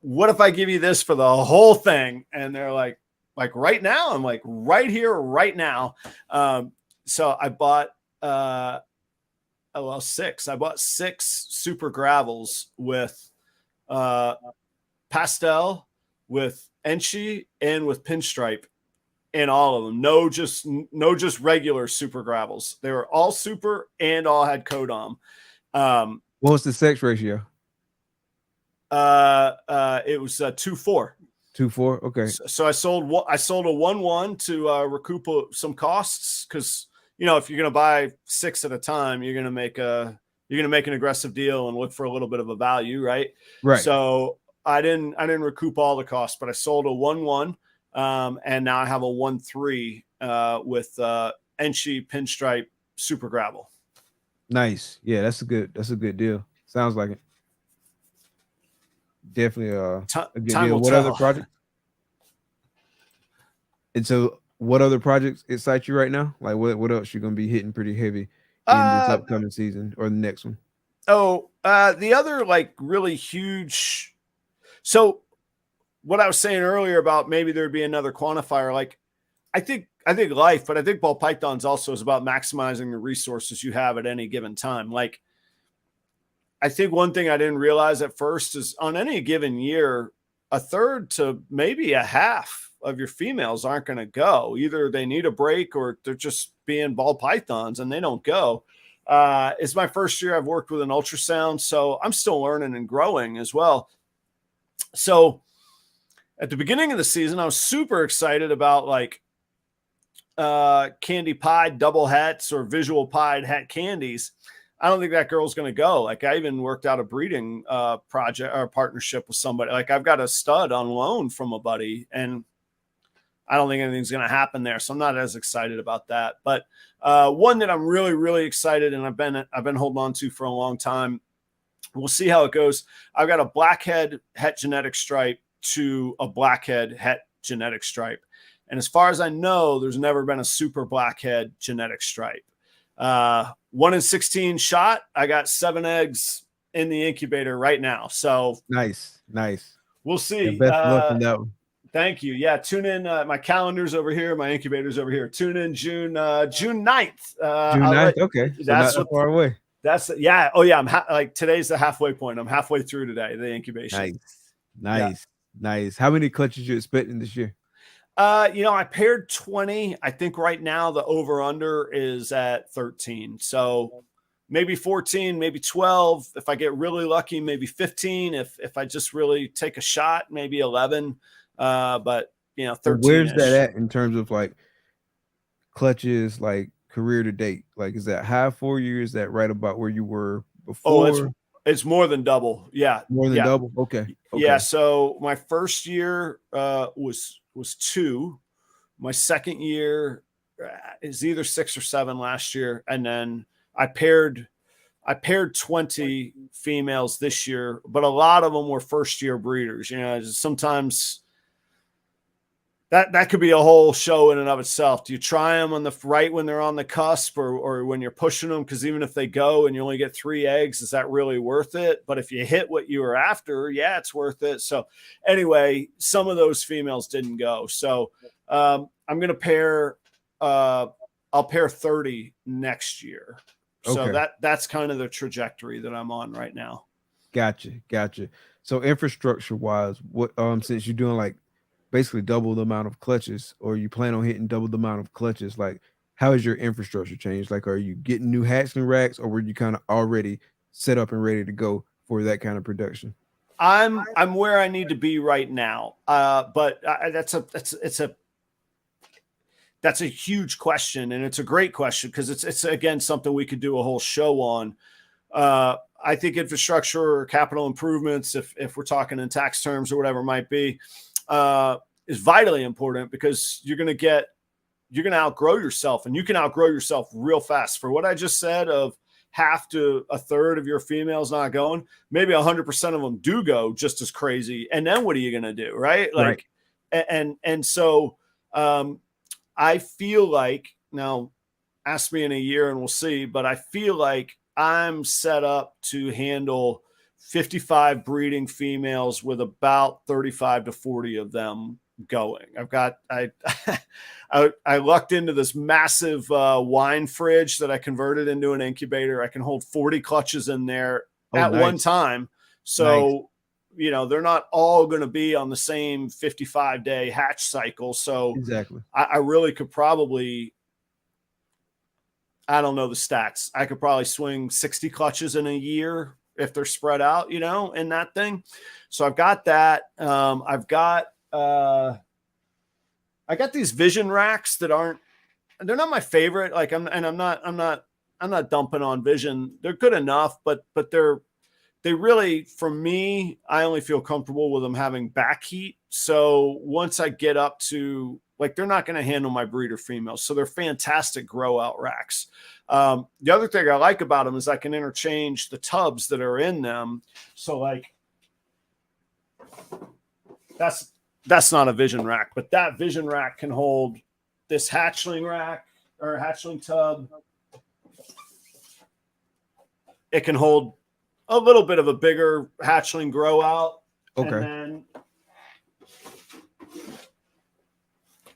what if I give you this for the whole thing? And they're like right now? I'm like, right here, right now. So I bought, six. I bought 6 super gravels with pastel, with Enchi, and with pinstripe in all of them. No, just regular super gravels. They were all super and all had codom. What was the sex ratio? It was 2-4. 2-4. Okay. So I sold a 1-1 to recoup some costs, because if you're going to buy 6 at a time, you're going to make an aggressive deal and look for a little bit of a value, right? Right. So I didn't recoup all the costs, but I sold a 1-1, and now I have a 1-3 with Enchi pinstripe super gravel. Nice. Yeah, that's a good deal. Sounds like it. Definitely a good deal. What other project? And so what other projects excite you right now? Like what else you're gonna be hitting pretty heavy in this upcoming season or the next one? The other like really huge. So what I was saying earlier about maybe there'd be another quantifier, like I think life, but I think ball pythons also is about maximizing the resources you have at any given time. Like, I think one thing I didn't realize at first is on any given year, a third to maybe a half of your females aren't going to go. Either they need a break or they're just being ball pythons and they don't go. It's my first year I've worked with an ultrasound, so I'm still learning and growing as well. So at the beginning of the season, I was super excited about like candy pied double hets or visual pied het candies. I don't think that girl's going to go. Like, I even worked out a breeding project or partnership with somebody. Like, I've got a stud on loan from a buddy, and I don't think anything's going to happen there. So I'm not as excited about that. But one that I'm really, really excited, and I've been holding on to for a long time. We'll see how it goes. I've got a blackhead het genetic stripe to a blackhead het genetic stripe. And as far as I know, there's never been a super blackhead genetic stripe. 1 in 16 shot. I got 7 eggs in the incubator right now. So nice. We'll see. Yeah, best of luck in that one. Thank you. Yeah, tune in. My calendar's over here. My incubator's over here. Tune in June 9th. June 9th. Okay, so that's not far away. That's yeah. Oh yeah. I'm like today's the halfway point. I'm halfway through today. The incubation. Nice. How many clutches you expecting this year? I paired 20. I think right now the over under is at 13. So maybe 14, maybe 12. If I get really lucky, maybe 15. If I just really take a shot, maybe 11. But 13. Where's that at in terms of like clutches, like career to date? Like, is that high for you? Is that right about where you were before? Oh, it's more than double. Yeah. More than double. Okay. Yeah. So my first year was 2. My second year is either 6 or 7 last year, and then I paired 20 females this year, but a lot of them were first year breeders. Sometimes that could be a whole show in and of itself. Do you try them on the right when they're on the cusp, or when you're pushing them? Because even if they go and you only get 3 eggs, is that really worth it? But if you hit what you were after, yeah, it's worth it. So anyway, some of those females didn't go. So I'm going to pair. I'll pair 30 next year. So that's kind of the trajectory that I'm on right now. Gotcha. So infrastructure wise, what since you're doing like basically double the amount of clutches, or you plan on hitting double the amount of clutches, like how has your infrastructure changed? Like, are you getting new hatchling racks, or were you kind of already set up and ready to go for that kind of production? I'm where I need to be right now. But that's a huge question, and it's a great question because it's again something we could do a whole show on. I think infrastructure or capital improvements, if we're talking in tax terms or whatever it might be, is vitally important, because you're going to outgrow yourself, and you can outgrow yourself real fast. For what I just said of half to a third of your females not going, maybe 100% of them do go just as crazy. And then what are you going to do? Right. Like, right. And so, I feel like, now ask me in a year and we'll see, but I feel like I'm set up to handle 55 breeding females with about 35 to 40 of them going. I lucked into this massive wine fridge that I converted into an incubator. I can hold 40 clutches in there at one time. So, they're not all going to be on the same 55-day hatch cycle. So exactly, I really could probably, I don't know the stats, I could probably swing 60 clutches in a year if they're spread out, in that thing. So I've got that. I got these vision racks that they're not my favorite. Like I'm not dumping on vision. They're good enough, but they really, for me, I only feel comfortable with them having back heat. So once I get up to, like, they're not going to handle my breeder females. So they're fantastic grow out racks. The other thing I like about them is I can interchange the tubs that are in them. So like that's not a vision rack, but that vision rack can hold this hatchling rack or hatchling tub. It can hold a little bit of a bigger hatchling grow out. Okay. And then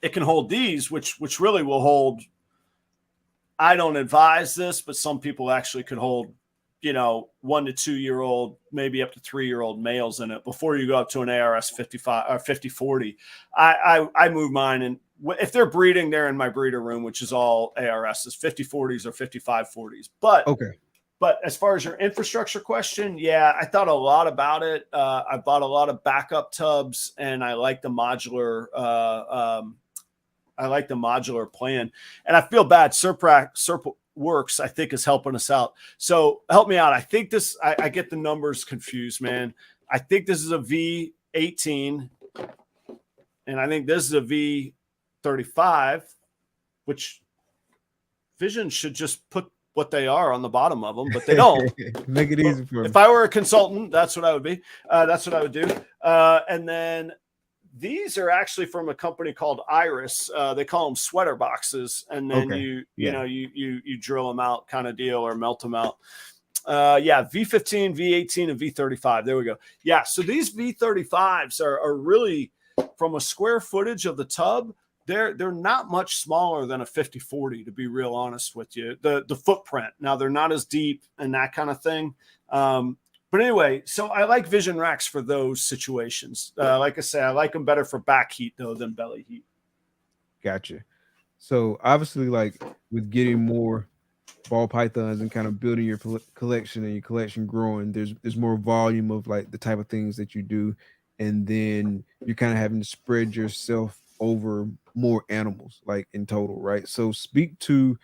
it can hold these, which really will hold. I don't advise this, but some people actually could hold, 1 to 2 year old, maybe up to 3 year old males in it before you go up to an ARS 55 or 50-40. I move mine, and if they're breeding, they're in my breeder room, which is all ARSs, 50-40s or 55-40s. But okay. But as far as your infrastructure question, yeah, I thought a lot about it. I bought a lot of backup tubs, and I like the modular. I like the modular plan, and I feel bad. Serp Works, I think, is helping us out. So help me out. I think this. I get the numbers confused, man. I think this is a V18, and I think this is a 35, which Vision should just put what they are on the bottom of them, but they don't. Make it easy for them. If I were a consultant, that's what I would be. That's what I would do. And then these are actually from a company called Iris. They call them sweater boxes, and then you drill them out, kind of deal, or melt them out. V15, V18, and V35. There we go. Yeah, so these V35s are really, from a square footage of the tub, they're not much smaller than a 50-40, to be real honest with you. The footprint. Now, they're not as deep and that kind of thing. But anyway, so I like Vision racks for those situations. Like I say, I like them better for back heat, though, than belly heat. Gotcha. So obviously, like with getting more ball pythons and kind of building your collection and your collection growing, there's more volume of like the type of things that you do, and then you're kind of having to spread yourself over more animals, like in total, right? So speak to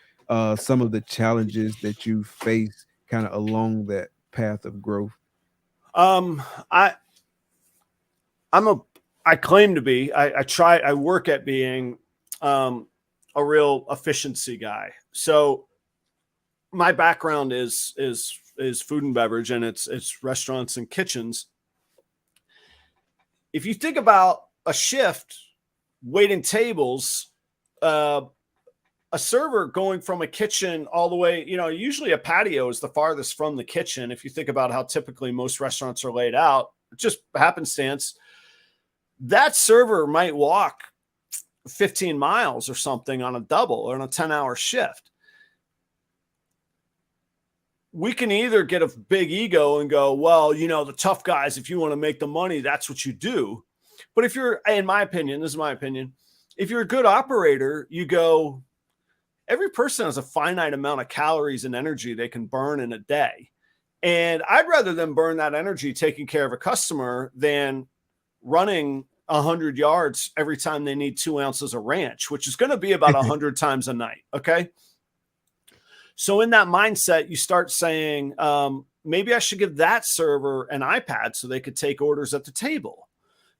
some of the challenges that you face kind of along that path of growth. I claim to be, I work at being a real efficiency guy. So my background is food and beverage, and it's restaurants and kitchens. If you think about a shift waiting tables, a server going from a kitchen all the way, usually a patio is the farthest from the kitchen. If you think about how typically most restaurants are laid out, just happenstance, that server might walk 15 miles or something on a double or on a 10-hour shift. We can either get a big ego and go, well, the tough guys, if you want to make the money, that's what you do. But if you're, in my opinion, this is my opinion, if you're a good operator, you go, every person has a finite amount of calories and energy they can burn in a day. And I'd rather them burn that energy taking care of a customer than running 100 yards every time they need 2 ounces of ranch, which is going to be about 100 times a night. Okay. So in that mindset, you start saying, maybe I should give that server an iPad so they could take orders at the table.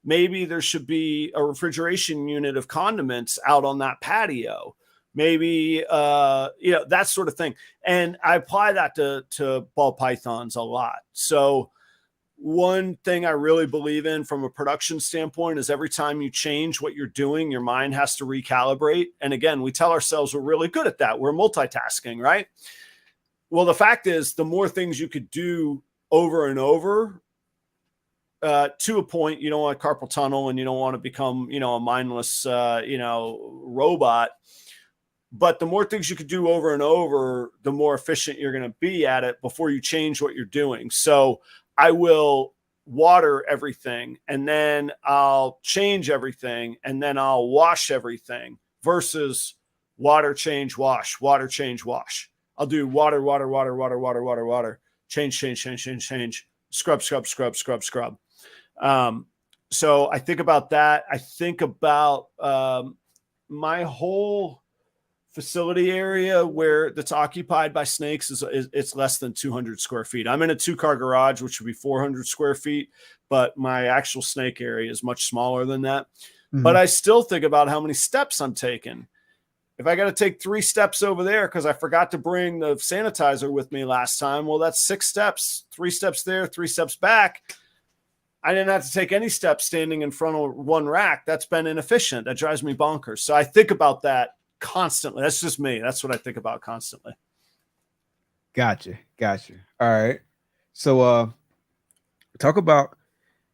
Maybe there should be a refrigeration unit of condiments out on that patio. Maybe, that sort of thing. And I apply that to ball pythons a lot. So one thing I really believe in from a production standpoint is every time you change what you're doing, your mind has to recalibrate. And again, we tell ourselves we're really good at that. We're multitasking, right? Well, the fact is, the more things you could do over and over, to a point, you don't want carpal tunnel and you don't want to become, a mindless, robot. But the more things you could do over and over, the more efficient you're going to be at it before you change what you're doing. So I will water everything, and then I'll change everything, and then I'll wash everything, versus water, change, wash, water, change, wash. I'll do water, water, water, water, water, water, water, change, change, change, change, change, scrub, scrub, scrub, scrub, scrub. So I think about that. I think about my whole facility area where that's occupied by snakes is it's less than 200 square feet. I'm in a 2-car garage, which would be 400 square feet, but my actual snake area is much smaller than that. Mm-hmm. But I still think about how many steps I'm taking. If I got to take 3 steps over there because I forgot to bring the sanitizer with me last time, well, that's 6 steps, 3 steps there, 3 steps back. I didn't have to take any steps standing in front of one rack. That's been inefficient. That drives me bonkers. So I think about that constantly. That's just me. That's what I think about constantly. Gotcha. All right. So talk about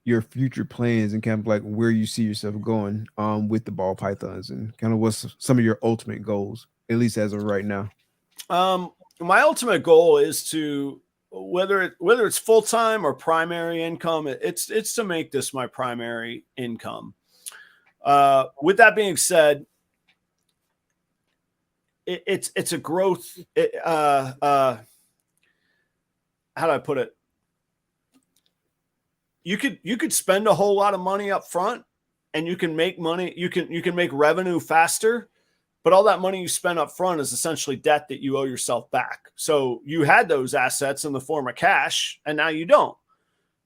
your future plans and kind of like where you see yourself going with the ball pythons, and kind of what's some of your ultimate goals, at least as of right now. My ultimate goal is to, whether it's full-time or primary income, it's to make this my primary income. With that being said, it's a growth. How do I put it? You could spend a whole lot of money up front, and you can make money. You can make revenue faster, but all that money you spend up front is essentially debt that you owe yourself back. So you had those assets in the form of cash, and now you don't.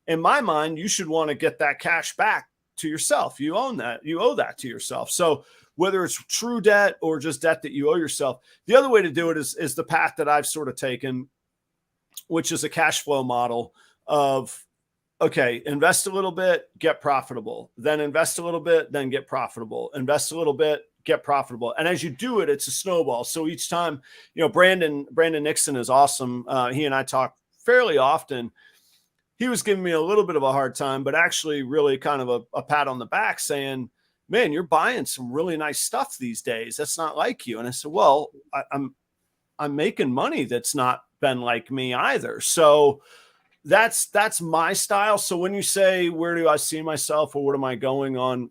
In my mind, you should want to get that cash back to yourself. You own that. You owe that to yourself. So whether it's true debt or just debt that you owe yourself. The other way to do it is the path that I've sort of taken, which is a cash flow model of, okay, invest a little bit, get profitable, then invest a little bit, then get profitable, invest a little bit, get profitable. And as you do it, it's a snowball. So each time, Brandon Nixon is awesome. He and I talk fairly often. He was giving me a little bit of a hard time, but actually really kind of a pat on the back saying, man, you're buying some really nice stuff these days. That's not like you. And I said, well, I'm making money that's not been like me either. So that's my style. So when you say, where do I see myself or what am I going on?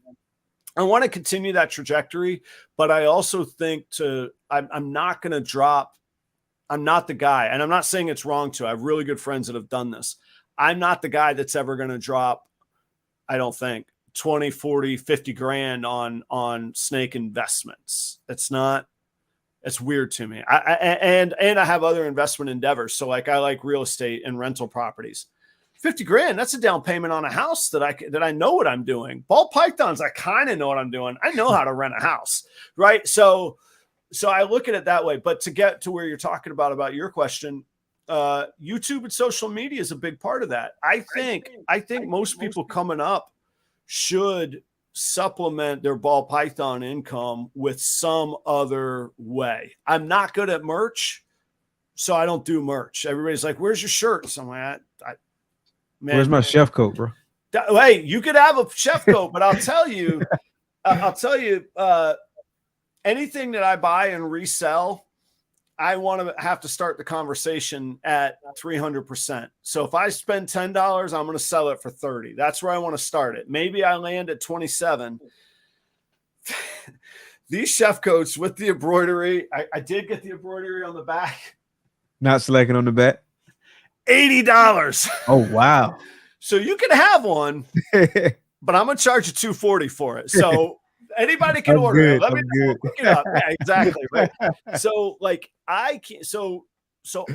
I want to continue that trajectory, but I also think I'm not going to drop. I'm not the guy, and I'm not saying it's wrong to. I have really good friends that have done this. I'm not the guy that's ever going to drop, I don't think, 20, 40, 50 grand on snake investments. It's weird to me. And I have other investment endeavors. So like I like real estate and rental properties. 50 grand, that's a down payment on a house that I know what I'm doing. Ball pythons, I kind of know what I'm doing. I know how to rent a house, right? So I look at it that way. But to get to where you're talking about your question, YouTube and social media is a big part of that. I think most people coming up should supplement their ball python income with some other way. I'm not good at merch, so I don't do merch. Everybody's like, where's your shirts? I'm like, man, where's my chef coat, bro? Hey, you could have a chef coat, but I'll tell you, anything that I buy and resell, I want to have to start the conversation at 300%. So if I spend $10, I'm going to sell it for 30. That's where I want to start it. Maybe I land at 27. These chef coats with the embroidery, I did get the embroidery on the back. Not slacking on the back. $80. Oh, wow. So you can have one, but I'm going to charge you $240 for it. So anybody can order it. Let me know. Look it up. Yeah, exactly. Right. So like I can't. So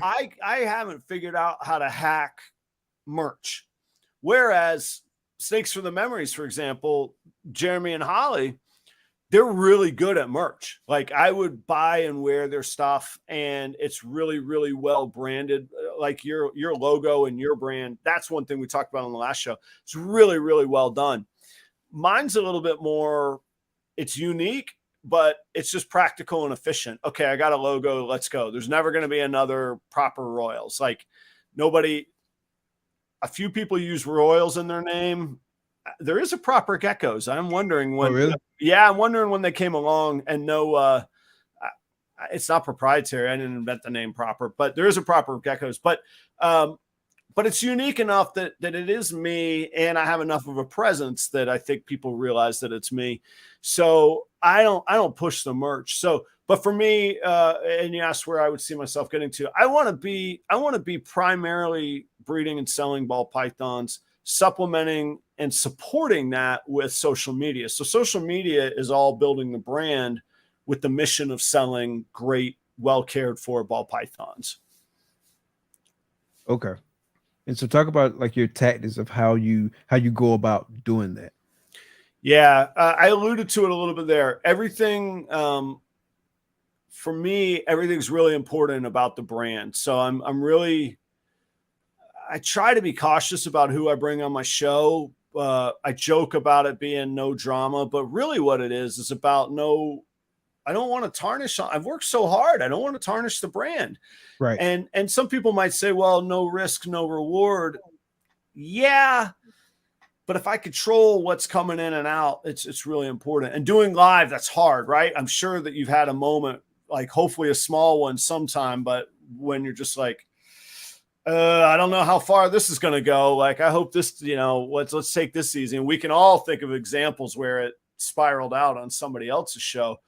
I haven't figured out how to hack merch. Whereas Snakes for the Memories, for example, Jeremy and Holly, they're really good at merch. Like I would buy and wear their stuff, and it's really, really well branded. Like your logo and your brand. That's one thing we talked about on the last show. It's really, really well done. Mine's a little bit more. It's unique, but it's just practical and efficient. Okay, I got a logo. Let's go. There's never going to be another proper Royals. Like a few people use Royals in their name. There is a proper Geckos. I'm wondering when. Oh, really? Yeah, I'm wondering when they came along. And no, it's not proprietary. I didn't invent the name proper, but there is a proper Geckos. But it's unique enough that it is me, and I have enough of a presence that I think people realize that it's me. So I don't push the merch. So, but for me, and you asked where I would see myself getting to, I want to be primarily breeding and selling ball pythons, supplementing and supporting that with social media. So social media is all building the brand with the mission of selling great, well cared for ball pythons. Okay. And so talk about like your tactics of how you go about doing that. Yeah, I alluded to it a little bit there. Everything, for me, everything's really important about the brand. So I try to be cautious about who I bring on my show. I joke about it being no drama, but really what it is about I don't want to tarnish. I've worked so hard. I don't want to tarnish the brand. Right. And some people might say, well, no risk, no reward. Yeah. But if I control what's coming in and out, it's really important. And doing live, that's hard, right? I'm sure that you've had a moment, like hopefully a small one sometime, but when you're just like, I don't know how far this is going to go. Like, I hope this, let's take this easy. And we can all think of examples where it spiraled out on somebody else's show.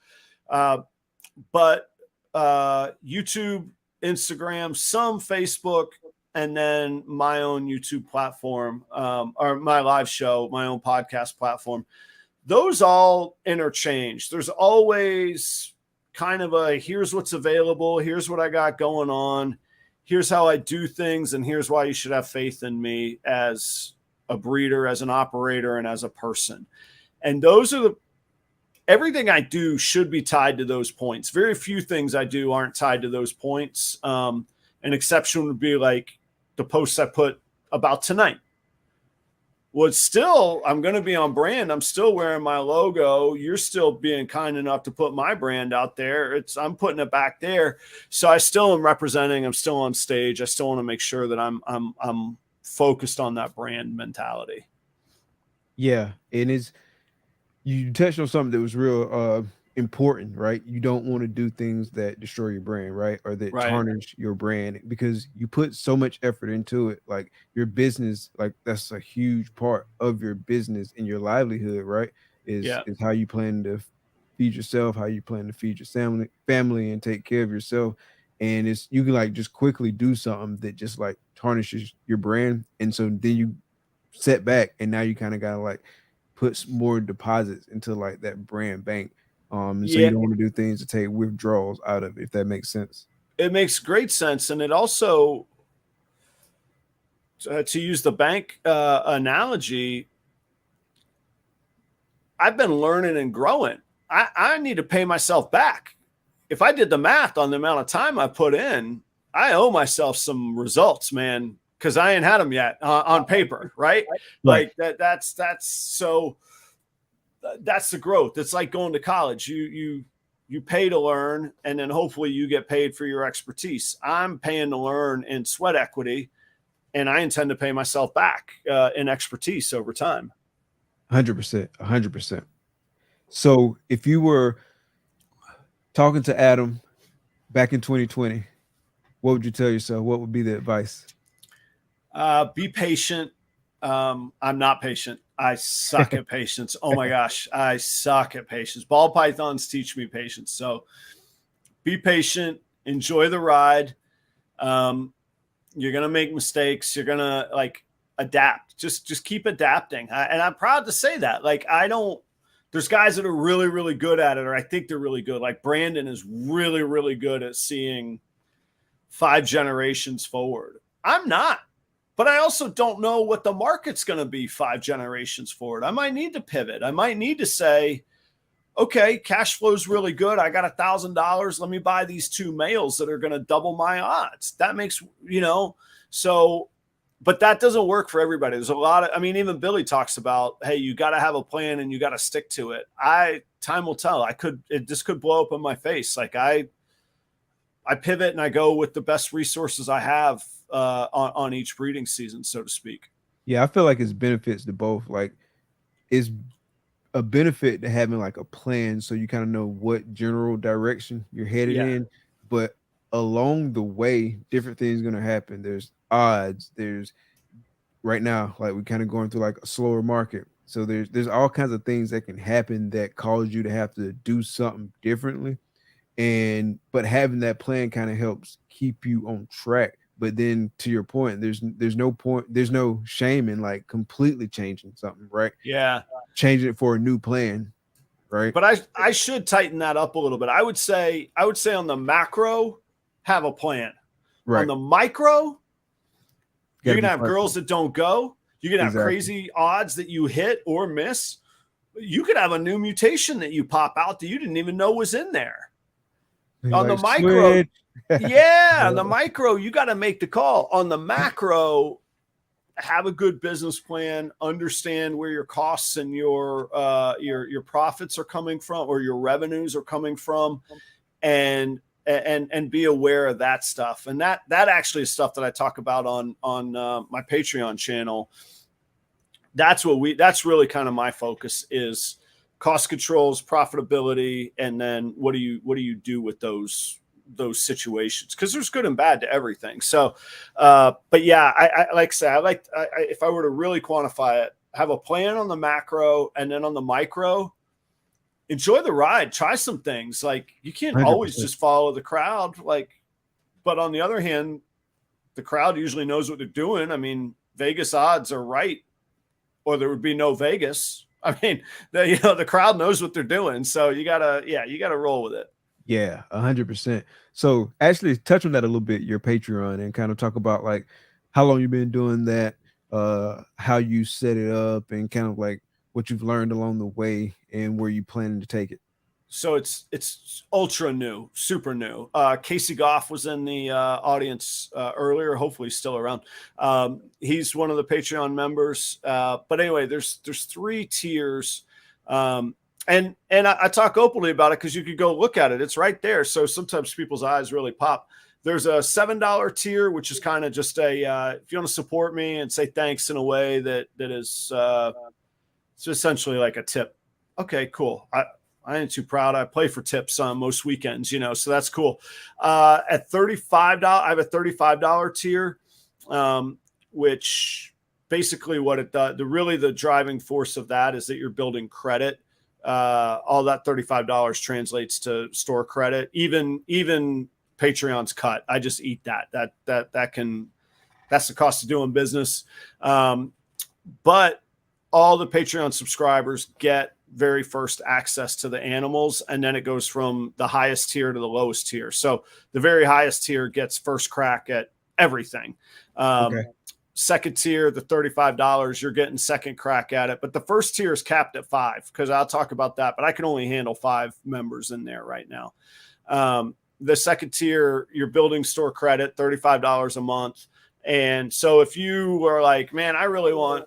But YouTube, Instagram, some Facebook, and then my own YouTube platform, or my live show, my own podcast platform. Those all interchange. There's always kind of here's what's available. Here's what I got going on. Here's how I do things. And here's why you should have faith in me as a breeder, as an operator, and as a person. And those are everything I do should be tied to those points. Very few things I do aren't tied to those points. An exception would be like the posts I put about tonight. Well, it's still, I'm going to be on brand. I'm still wearing my logo. You're still being kind enough to put my brand out there. I'm putting it back there. So I still am representing. I'm still on stage. I still want to make sure that I'm focused on that brand mentality. Yeah, and you touched on something that was real important, right? You don't want to do things that destroy your brand, right? Or that tarnish your brand, because you put so much effort into it. Like your business, like that's a huge part of your business and your livelihood, right? Is how you plan to feed yourself, how you plan to feed your family and take care of yourself. And you can like just quickly do something that just like tarnishes your brand. And so then you set back, and now you kind of gotta like put more deposits into like that brand bank. So you don't want to do things to take withdrawals out of it, if that makes sense. It makes great sense. And it also, to use the bank analogy, I've been learning and growing. I need to pay myself back. If I did the math on the amount of time I put in, I owe myself some results, man, because I ain't had them yet on paper, right? Like that's so that's the growth. It's like going to college. You pay to learn, and then hopefully you get paid for your expertise. I'm paying to learn in sweat equity, and I intend to pay myself back in expertise over time. 100%, 100%. So if you were talking to Adam back in 2020, what would you tell yourself? What would be the advice? Be patient. I'm not patient. I suck at patience. Oh my gosh. I suck at patience. Ball pythons teach me patience. So be patient, enjoy the ride. You're going to make mistakes. You're going to like adapt. Just keep adapting. And I'm proud to say that. Like, there's guys that are really, really good at it, or I think they're really good. Like Brandon is really, really good at seeing 5 generations forward. I'm not. But I also don't know what the market's going to be 5 generations forward. I might need to pivot. I might need to say, okay, cash flow is really good. I got $1,000. Let me buy these 2 males that are going to double my odds. That makes, so, but that doesn't work for everybody. There's a lot of, even Billy talks about, hey, you got to have a plan and you got to stick to it. Time will tell. This could blow up in my face. Like I pivot and I go with the best resources I have on each breeding season, so to speak. Yeah, I feel like it's benefits to both. Like it's a benefit to having like a plan, so you kind of know what general direction you're headed in. But along the way, different things are going to happen. There's odds. There's right now, like we're kind of going through like a slower market. So there's all kinds of things that can happen that cause you to have to do something differently. But having that plan kind of helps keep you on track. But then to your point, there's no shame in like completely changing something, right? Yeah. Changing it for a new plan, right? But I should tighten that up a little bit. I would say on the macro, have a plan. Right. On the micro, you're gonna have girls that don't go. You're gonna have crazy odds that you hit or miss. You could have a new mutation that you pop out that you didn't even know was in there. On the micro, on the micro, you got to make the call. On the macro, have a good business plan, understand where your costs and your profits are coming from, or your revenues are coming from, and be aware of that stuff. And that actually is stuff that I talk about on my Patreon channel. That's really kind of my focus is cost controls, profitability, and then what do you do with those situations? Because there's good and bad to everything. So, but yeah, I like to say, if I were to really quantify it, have a plan on the macro, and then on the micro, enjoy the ride, try some things. Like you can't 100%. Always just follow the crowd. Like, but on the other hand, the crowd usually knows what they're doing. Vegas odds are right, or there would be no Vegas. The crowd knows what they're doing. So you gotta roll with it. Yeah, 100%. So actually touch on that a little bit, your Patreon, and kind of talk about like how long you've been doing that, how you set it up, and kind of like what you've learned along the way, and where you planning to take it? So it's ultra new, super new. Casey Goff was in the audience earlier. Hopefully he's still around. He's one of the Patreon members. But anyway, there's 3 tiers. And I talk openly about it because you could go look at it. It's right there. So sometimes people's eyes really pop. There's a $7 tier, which is kind of just if you want to support me and say thanks in a way that is it's essentially like a tip. Okay, cool. I ain't too proud. I play for tips on most weekends, so that's cool. At $35, I have a $35 tier, which basically what it does, the driving force of that is that you're building credit. All that $35 translates to store credit, even Patreon's cut. I just eat that. That's the cost of doing business. But all the Patreon subscribers get very first access to the animals, and then it goes from the highest tier to the lowest tier. So the very highest tier gets first crack at everything. Second tier, the $35, you're getting second crack at it, but the first tier is capped at 5, because I'll talk about that, but I can only handle 5 members in there right now. The second tier, you're building store credit, $35 a month. And so if you were like, man, I really want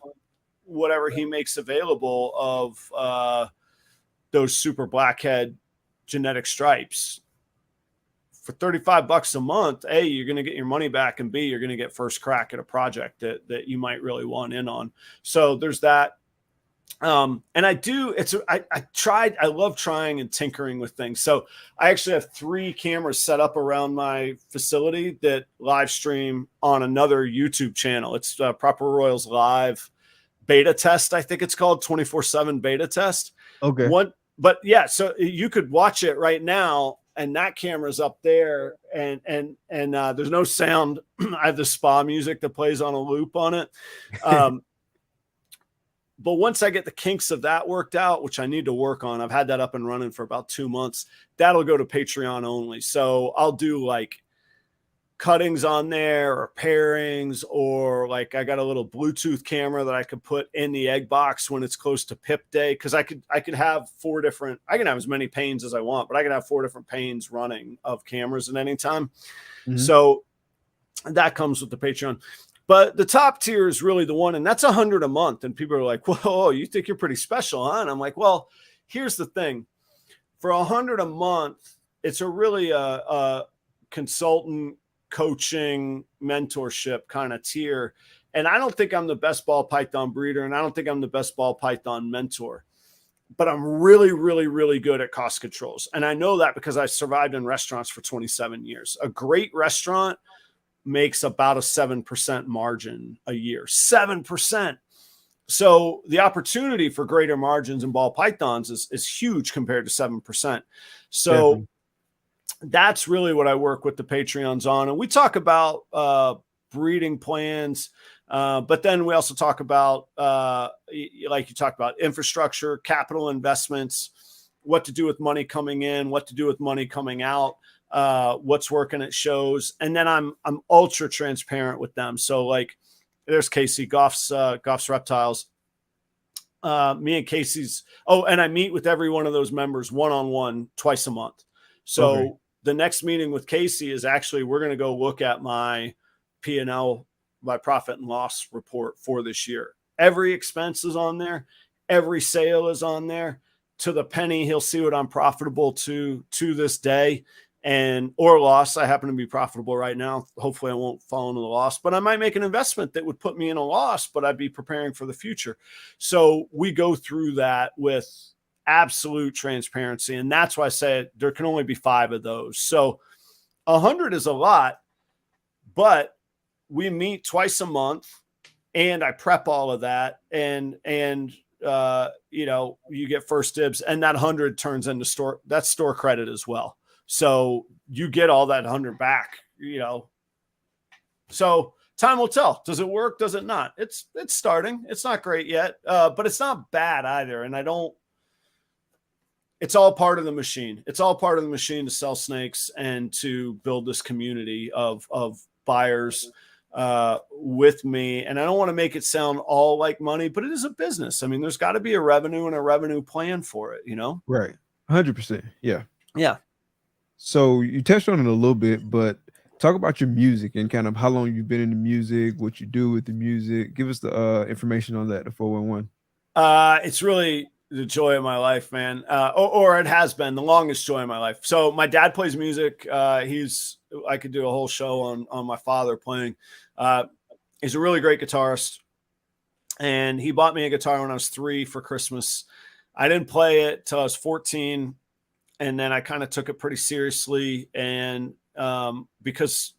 whatever he makes available of those super blackhead genetic stripes for $35 a month, A, you're going to get your money back, and B, you're going to get first crack at a project that you might really want in on. So there's that. And I love trying and tinkering with things. So I actually have 3 cameras set up around my facility that live stream on another YouTube channel. It's Proper Royals Live beta test. I think it's called 24/7 beta test. Okay. But yeah, so you could watch it right now, and that camera's up there, and there's no sound. I have the spa music that plays on a loop on it. But once I get the kinks of that worked out, which I need to work on, I've had that up and running for about 2 months. That'll go to Patreon only. So I'll do like cuttings on there, or pairings, or like I got a little Bluetooth camera that I could put in the egg box when it's close to pip day. Cause I could have 4 different, I can have as many panes as I want, but I can have 4 different panes running of cameras at any time. Mm-hmm. So that comes with the Patreon. But the top tier is really the one, and that's $100 a month. And people are like, whoa, you think you're pretty special, huh? And I'm like, well, here's the thing. For $100 a month, it's a consultant, coaching, mentorship kind of tier. And I don't think I'm the best ball python breeder, and I don't think I'm the best ball python mentor, but I'm really, really, really good at cost controls. And I know that because I survived in restaurants for 27 years. A great restaurant makes about a 7% margin a year, 7%. So the opportunity for greater margins in ball pythons is huge compared to 7%. So definitely. That's really what I work with the Patreons on. And we talk about breeding plans, but then we also talk about, like you talked about, infrastructure, capital investments, what to do with money coming in, what to do with money coming out, what's working at shows. And then I'm ultra transparent with them. So like there's Casey, Goff's Reptiles. Me and Casey's. Oh, and I meet with every one of those members one-on-one twice a month. So okay. The next meeting with Casey is actually, we're going to go look at my P&L, my profit and loss report for this year. Every expense is on there. Every sale is on there to the penny. He'll see what I'm profitable to this day or loss. I happen to be profitable right now. Hopefully I won't fall into the loss, but I might make an investment that would put me in a loss, but I'd be preparing for the future. So we go through that with absolute transparency. And that's why I say there can only be 5 of those. So 100 is a lot, but we meet twice a month and I prep all of that. And you get first dibs, and that 100 turns into store credit as well. So you get all that 100 back, so time will tell. Does it work? Does it not? It's starting. It's not great yet, but it's not bad either. And it's all part of the machine. It's all part of the machine to sell snakes and to build this community of buyers with me. And I don't want to make it sound all like money, but it is a business. I mean, there's got to be a revenue and a revenue plan for it, you know? Right. 100%. Yeah. Yeah. So you touched on it a little bit, but talk about your music and kind of how long you've been in the music, what you do with the music. Give us the information on that, the 411. It's really the joy of my life, man. Or it has been the longest joy of my life. So my dad plays music. I could do a whole show on my father playing. He's a really great guitarist, and he bought me a guitar when I was 3 for Christmas. I didn't play it till I was 14. And then I kind of took it pretty seriously. And because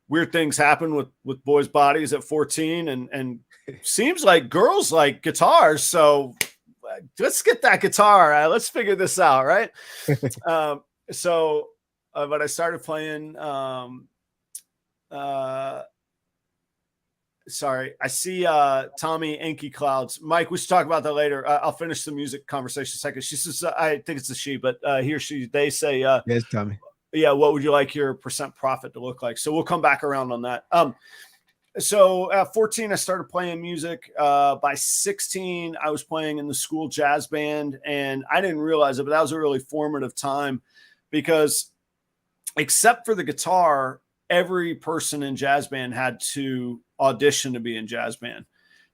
weird things happen with boys' bodies at 14, and seems like girls like guitars. So let's get that guitar. Let's figure this out. Right. But I started playing, sorry, I see Tommy Enki Clouds. Mike, we should talk about that later. I'll finish the music conversation in a second. She says, I think it's a she, but he or she, they say, yes, Tommy. Yeah, what would you like your percent profit to look like? So we'll come back around on that. So at 14, I started playing music. By 16, I was playing in the school jazz band, and I didn't realize it, but that was a really formative time because except for the guitar, every person in jazz band had to audition to be in jazz band.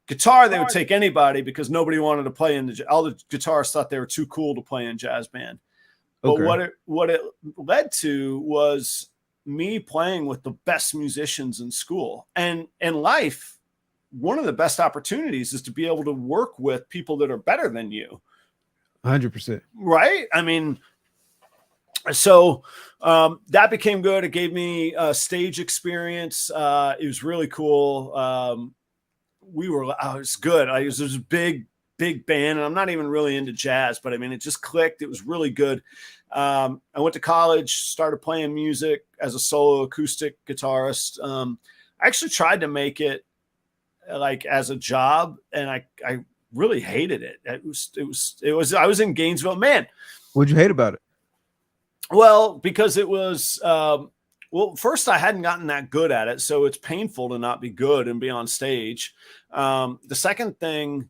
Guitar, they would take anybody because nobody wanted to play in all the guitarists thought they were too cool to play in jazz band. But what it led to was me playing with the best musicians in school. And in life, one of the best opportunities is to be able to work with people that are better than you. 100%. Right? I mean, so that became good. It gave me stage experience. It was really cool. It was good. It was a big band, and I'm not even really into jazz, but I mean, it just clicked. It was really good. I went to college, started playing music as a solo acoustic guitarist. I actually tried to make it like as a job, and I really hated it. I was in Gainesville, man. What'd you hate about it? Well, because it was, first I hadn't gotten that good at it. So it's painful to not be good and be on stage. The second thing,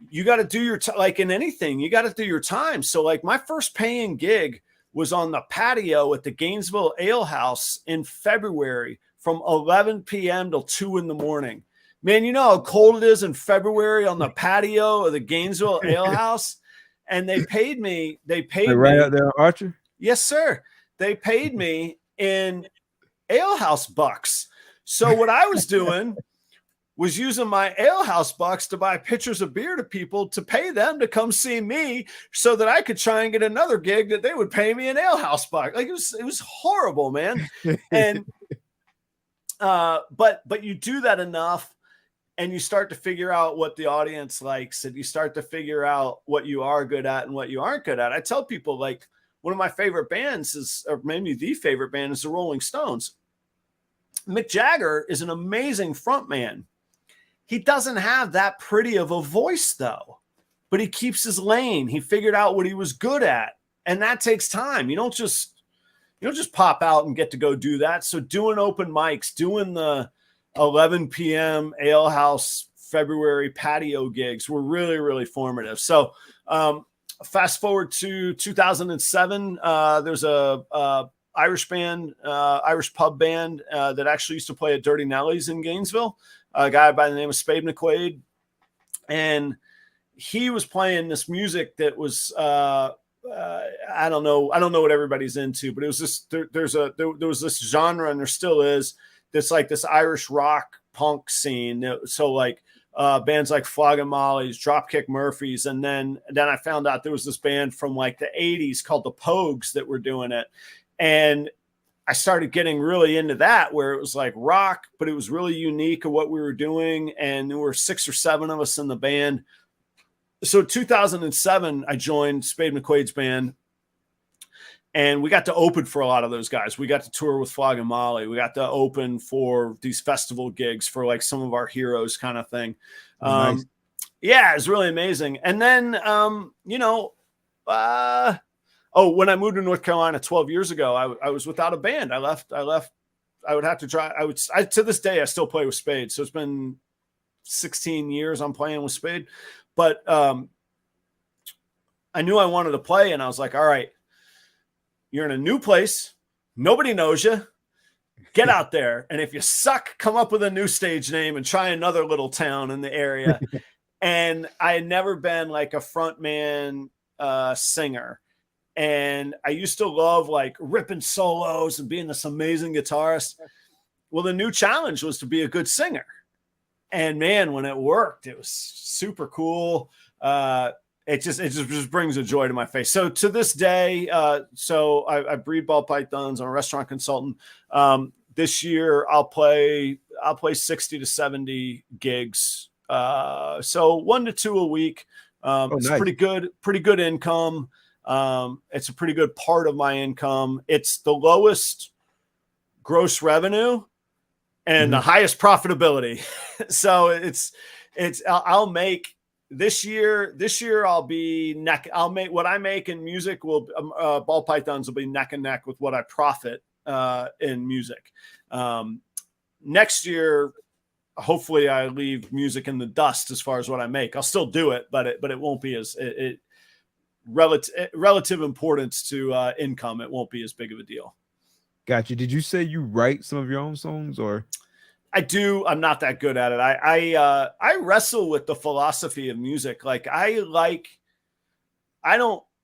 you got to do your, like in anything, you got to do your time. So like my first paying gig was on the patio at the Gainesville Ale House in February from 11 p.m. till 2 a.m. Man, you know how cold it is in February on the patio of the Gainesville Ale House? And they paid me right out there on Archer? Yes, sir. They paid me in alehouse bucks. So what I was doing was using my alehouse bucks to buy pitchers of beer to people to pay them to come see me so that I could try and get another gig that they would pay me an alehouse buck. Like it was horrible, man. And but you do that enough, and you start to figure out what the audience likes, and you start to figure out what you are good at and what you aren't good at. I tell people, like, one of my favorite bands is, or maybe the favorite band is the Rolling Stones. Mick Jagger is an amazing frontman. He doesn't have that pretty of a voice though, but he keeps his lane. He figured out what he was good at, and that takes time. You don't just pop out and get to go do that. So doing open mics, doing the 11 p.m. Ale House February patio gigs were really, really formative. So fast forward to 2007, there's a Irish band, Irish pub band that actually used to play at Dirty Nelly's in Gainesville, a guy by the name of Spade McQuaid. And he was playing this music that was, I don't know what everybody's into, but it was this, there was this genre, and there still is, that's like this Irish rock punk scene. So like bands like Flogging Molly's, Dropkick Murphys. And then I found out there was this band from like the 80s called the Pogues that were doing it. And I started getting really into that, where it was like rock, but it was really unique of what we were doing. And there were 6 or 7 of us in the band. So 2007, I joined Spade McQuaid's band, and we got to open for a lot of those guys. We got to tour with Flogging Molly. We got to open for these festival gigs for like some of our heroes kind of thing. Nice. Yeah, it was really amazing. And then, when I moved to North Carolina 12 years ago, I was without a band. I left would have to try. To this day, I still play with Spade. So it's been 16 years I'm playing with Spade, but I knew I wanted to play, and I was like, all right, you're in a new place. Nobody knows you. Get out there. And if you suck, come up with a new stage name and try another little town in the area. And I had never been like a frontman singer. And I used to love like ripping solos and being this amazing guitarist. Well, the new challenge was to be a good singer. And man, when it worked, it was super cool. It just brings a joy to my face. So to this day, so I breed ball pythons. I'm a restaurant consultant. This year I'll play 60 to 70 gigs. So 1 to 2 a week. It's nice. pretty good income. It's a pretty good part of my income. It's the lowest gross revenue and the highest profitability. So I'll make this year I'll make what I make in music will ball pythons will be neck and neck with what I profit in music. Next year, hopefully I leave music in the dust as far as what I make. I'll still do it, but it won't be as relative importance to income. It won't be as big of a deal. Gotcha. Did you say you write some of your own songs, or? I do. I'm not that good at it. I wrestle with the philosophy of music.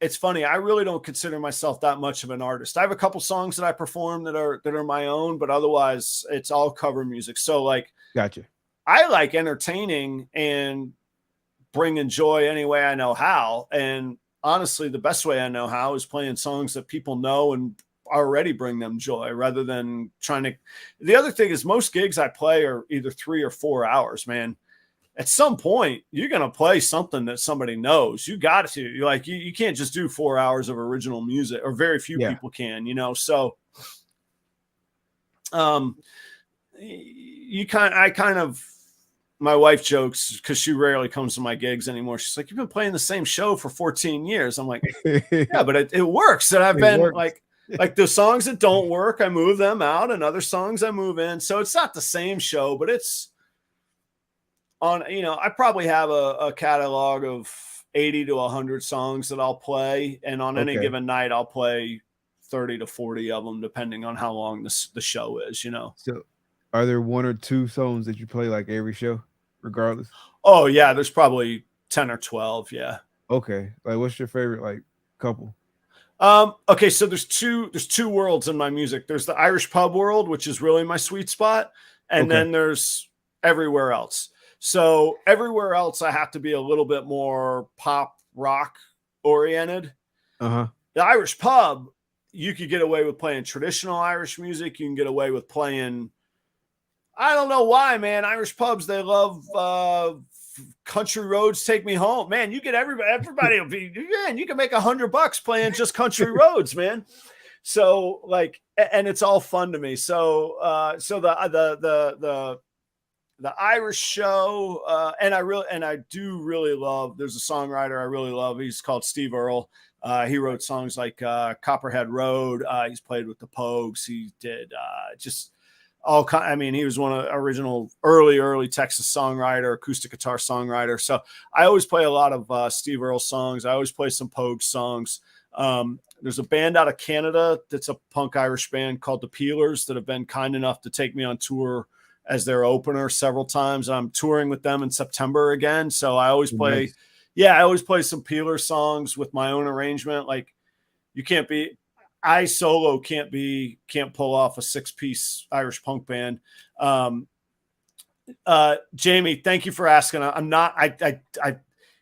It's funny. I really don't consider myself that much of an artist. I have a couple songs that I perform that are my own, but otherwise it's all cover music. So like, gotcha. I like entertaining and bringing joy any way I know how. And honestly, the best way I know how is playing songs that people know and already bring them joy rather than trying to. The other thing is most gigs I play are either 3 or 4 hours, man. At some point you're going to play something that somebody knows. You got to, you can't just do 4 hours of original music, or very few people can, so my wife jokes because she rarely comes to my gigs anymore. She's like, you've been playing the same show for 14 years. I'm like, yeah, but it works. And I've been like the songs that don't work, I move them out, and other songs I move in. So it's not the same show, but it's on, I probably have a catalog of 80 to 100 songs that I'll play. And on any given night, I'll play 30 to 40 of them, depending on how long the show is, So are there 1 or 2 songs that you play like every show regardless? Oh yeah. There's probably 10 or 12. Yeah. Okay. Like what's your favorite, like couple? Okay. So there's two worlds in my music. There's the Irish pub world, which is really my sweet spot. And then there's everywhere else. So everywhere else, I have to be a little bit more pop rock oriented. The Irish pub, you could get away with playing traditional Irish music. You can get away with playing, I don't know why, man. Irish pubs, they love Country Roads, Take Me Home. Man, you get everybody will be, man, you can make $100 playing just Country Roads, man. So like, and it's all fun to me. So the Irish show, and I do really love, there's a songwriter I really love. He's called Steve Earle. He wrote songs like Copperhead Road. He's played with the Pogues. He did just all kind. I mean, he was one of the original early Texas songwriter, acoustic guitar songwriter. So I always play a lot of Steve Earle songs. I always play some Pogues songs. There's a band out of Canada that's a punk Irish band called the Peelers that have been kind enough to take me on tour as their opener several times. I'm touring with them in September again. So I always play, I always play some Peeler songs with my own arrangement. Like can't pull off a 6-piece Irish punk band. Jamie, thank you for asking.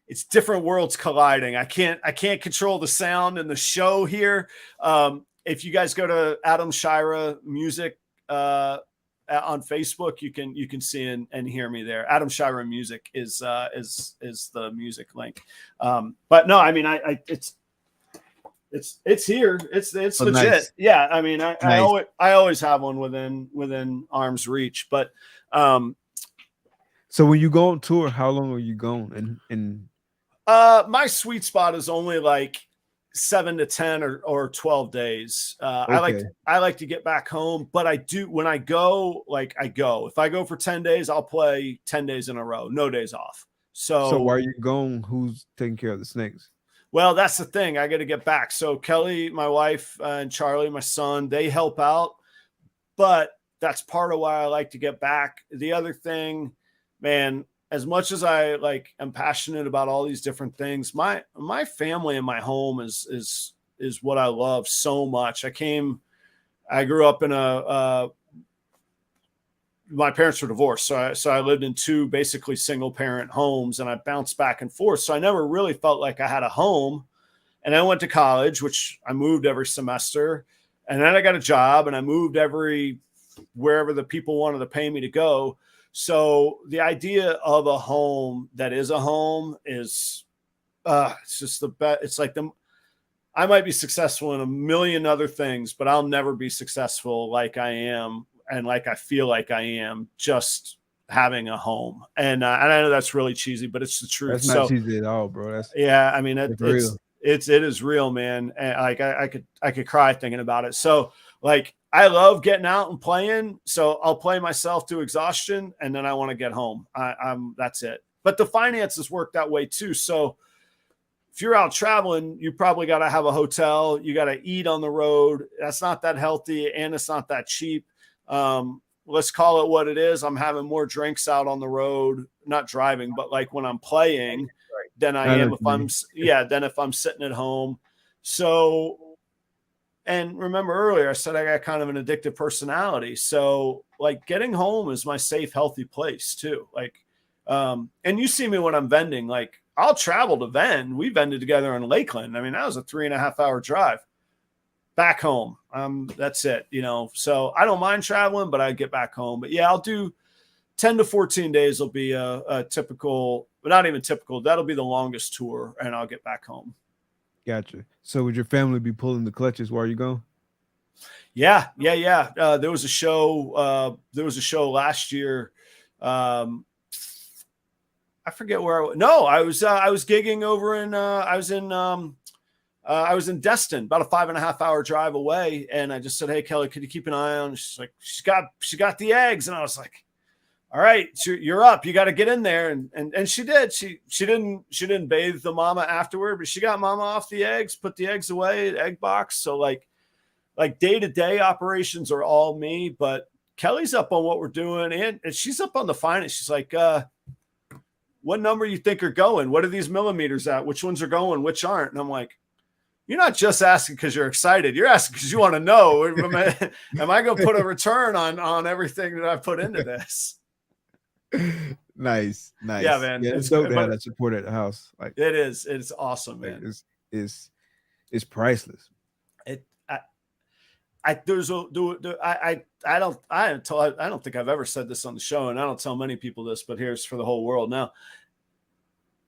It's different worlds colliding. I can't control the sound in the show here. If you guys go to Adam Shira Music, on Facebook, you can see and hear me there. Adam Shira Music is the music link. But no, I mean, it's here. It's legit. Nice. Yeah. I mean, I always have one within arm's reach, but, so when you go on tour, how long are you going? And my sweet spot is only like 7 to 10 or 12 days. Okay. I like to get back home, but I do, when I go, like I go, if I go for 10 days, I'll play 10 days in a row, no days off. So while you're gone, who's taking care of the snakes? Well, that's the thing. I got to get back. So Kelly, my wife, and Charlie, my son, they help out, but that's part of why I like to get back. The other thing, man, as much as I like, I'm passionate about all these different things. My family and my home is what I love so much. I grew up in my parents were divorced. So I lived in 2 basically single parent homes, and I bounced back and forth. So I never really felt like I had a home. And I went to college, which I moved every semester. And then I got a job, and I moved wherever the people wanted to pay me to go. So the idea of a home that is a home is, it's just the best. It's like I might be successful in a million other things, but I'll never be successful like I am and like I feel like I am just having a home. And I know that's really cheesy, but it's the truth. That's not cheesy at all, bro. That's I mean, it's real. It is real, man. And like I could cry thinking about it. So like, I love getting out and playing. So I'll play myself to exhaustion, and then I want to get home. That's it. But the finances work that way too. So if you're out traveling, you probably got to have a hotel. You got to eat on the road. That's not that healthy, and it's not that cheap. Let's call it what it is. I'm having more drinks out on the road, not driving, but like when I'm playing than I am if I'm sitting at home. So, and remember earlier, I said I got kind of an addictive personality. So like getting home is my safe, healthy place too. Like, and you see me when I'm vending, like I'll travel to vend. We vended together in Lakeland. I mean, that was a 3.5 hour drive back home. That's it, so I don't mind traveling, but I get back home. But yeah, I'll do 10 to 14 days will be a typical, but not even typical. That'll be the longest tour, and I'll get back home. Gotcha. So would your family be pulling the clutches while you go? Yeah. There was a show last year. I forget where I was gigging over in, I was in Destin, about a 5.5 hour drive away. And I just said, "Hey, Kelly, could you keep an eye on?" She's like, she got the eggs. And I was like, "All right, you're up. You got to get in there." And she did. She didn't bathe the mama afterward, but she got mama off the eggs, put the eggs away, the egg box. So like day-to-day operations are all me, but Kelly's up on what we're doing. And she's up on the finance. She's like, "What number you think are going? What are these millimeters at? Which ones are going? Which aren't?" And I'm like, "You're not just asking because you're excited. You're asking because you want to know, am I going to put a return on everything that I put into this?" Nice. Yeah, man. Yeah, it's dope to have that support at the house. Like it is. It's awesome, man. Like, it's priceless. I don't think I've ever said this on the show, and I don't tell many people this, but here's for the whole world now.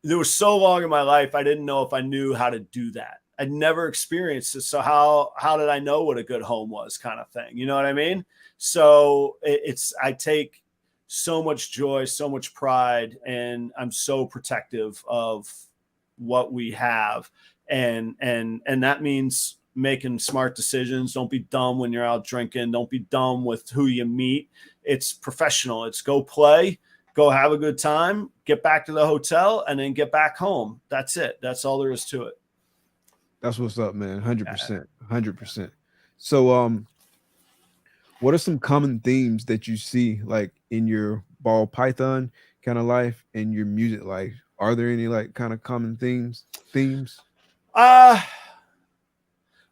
There was so long in my life I didn't know if I knew how to do that. I'd never experienced it. So how did I know what a good home was, kind of thing? You know what I mean? So I take so much joy, so much pride, and I'm so protective of what we have. And that means making smart decisions. Don't be dumb when you're out drinking. Don't be dumb with who you meet. It's professional. It's go play, go have a good time, get back to the hotel, and then get back home. That's it. That's all there is to it. That's what's up, man. 100%. 100%. So, what are some common themes that you see like in your ball python kind of life and your music life? Are there any like kind of common themes?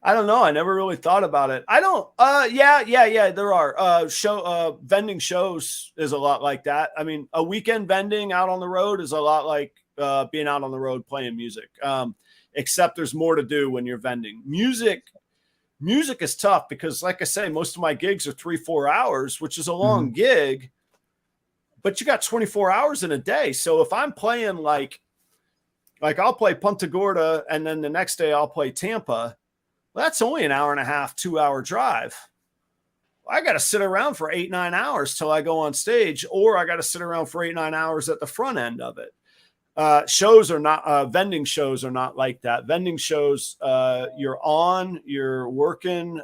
I don't know. I never really thought about it. I don't. Yeah. There are vending shows is a lot like that. I mean, a weekend vending out on the road is a lot like being out on the road playing music. Except there's more to do when you're vending. Music is tough because, like I say, most of my gigs are 3-4 hours, which is a long gig. But you got 24 hours in a day. So if I'm playing like I'll play Punta Gorda and then the next day I'll play Tampa. Well, that's only an 1.5 hour, 2 hour drive. I got to sit around for 8-9 hours till I go on stage, or I got to sit around for 8-9 hours at the front end of it. Shows are not, vending shows are not like that. Vending shows, you're working.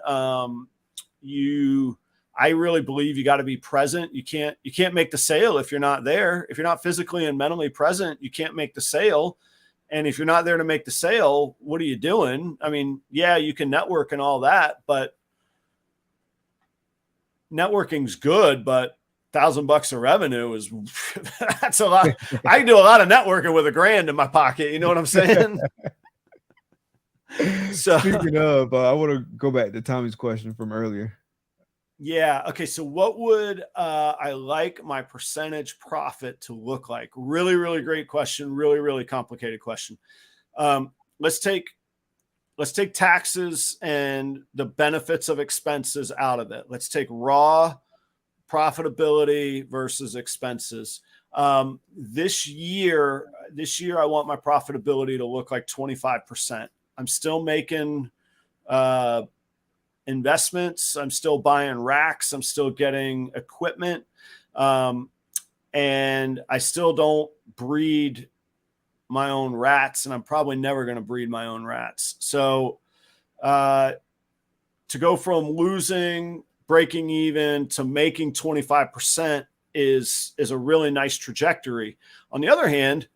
I really believe you got to be present. You can't make the sale if you're not there. If you're not physically and mentally present, you can't make the sale. And if you're not there to make the sale, what are you doing? I mean, yeah, you can network and all that, but networking's good, but $1,000 of revenue is that's a lot. I can do a lot of networking with $1,000 in my pocket. You know what I'm saying? So speaking of, I want to go back to Tommy's question from earlier. Yeah. Okay. So what would I like my percentage profit to look like? Really, really great question. Really, really complicated question. Let's take taxes and the benefits of expenses out of it. Let's take raw profitability versus expenses. This year, I want my profitability to look like 25%. I'm still making investments. I'm still buying racks. I'm still getting equipment. And I still don't breed my own rats, and I'm probably never going to breed my own rats. So to go from breaking even to making 25% is a really nice trajectory. On the other hand,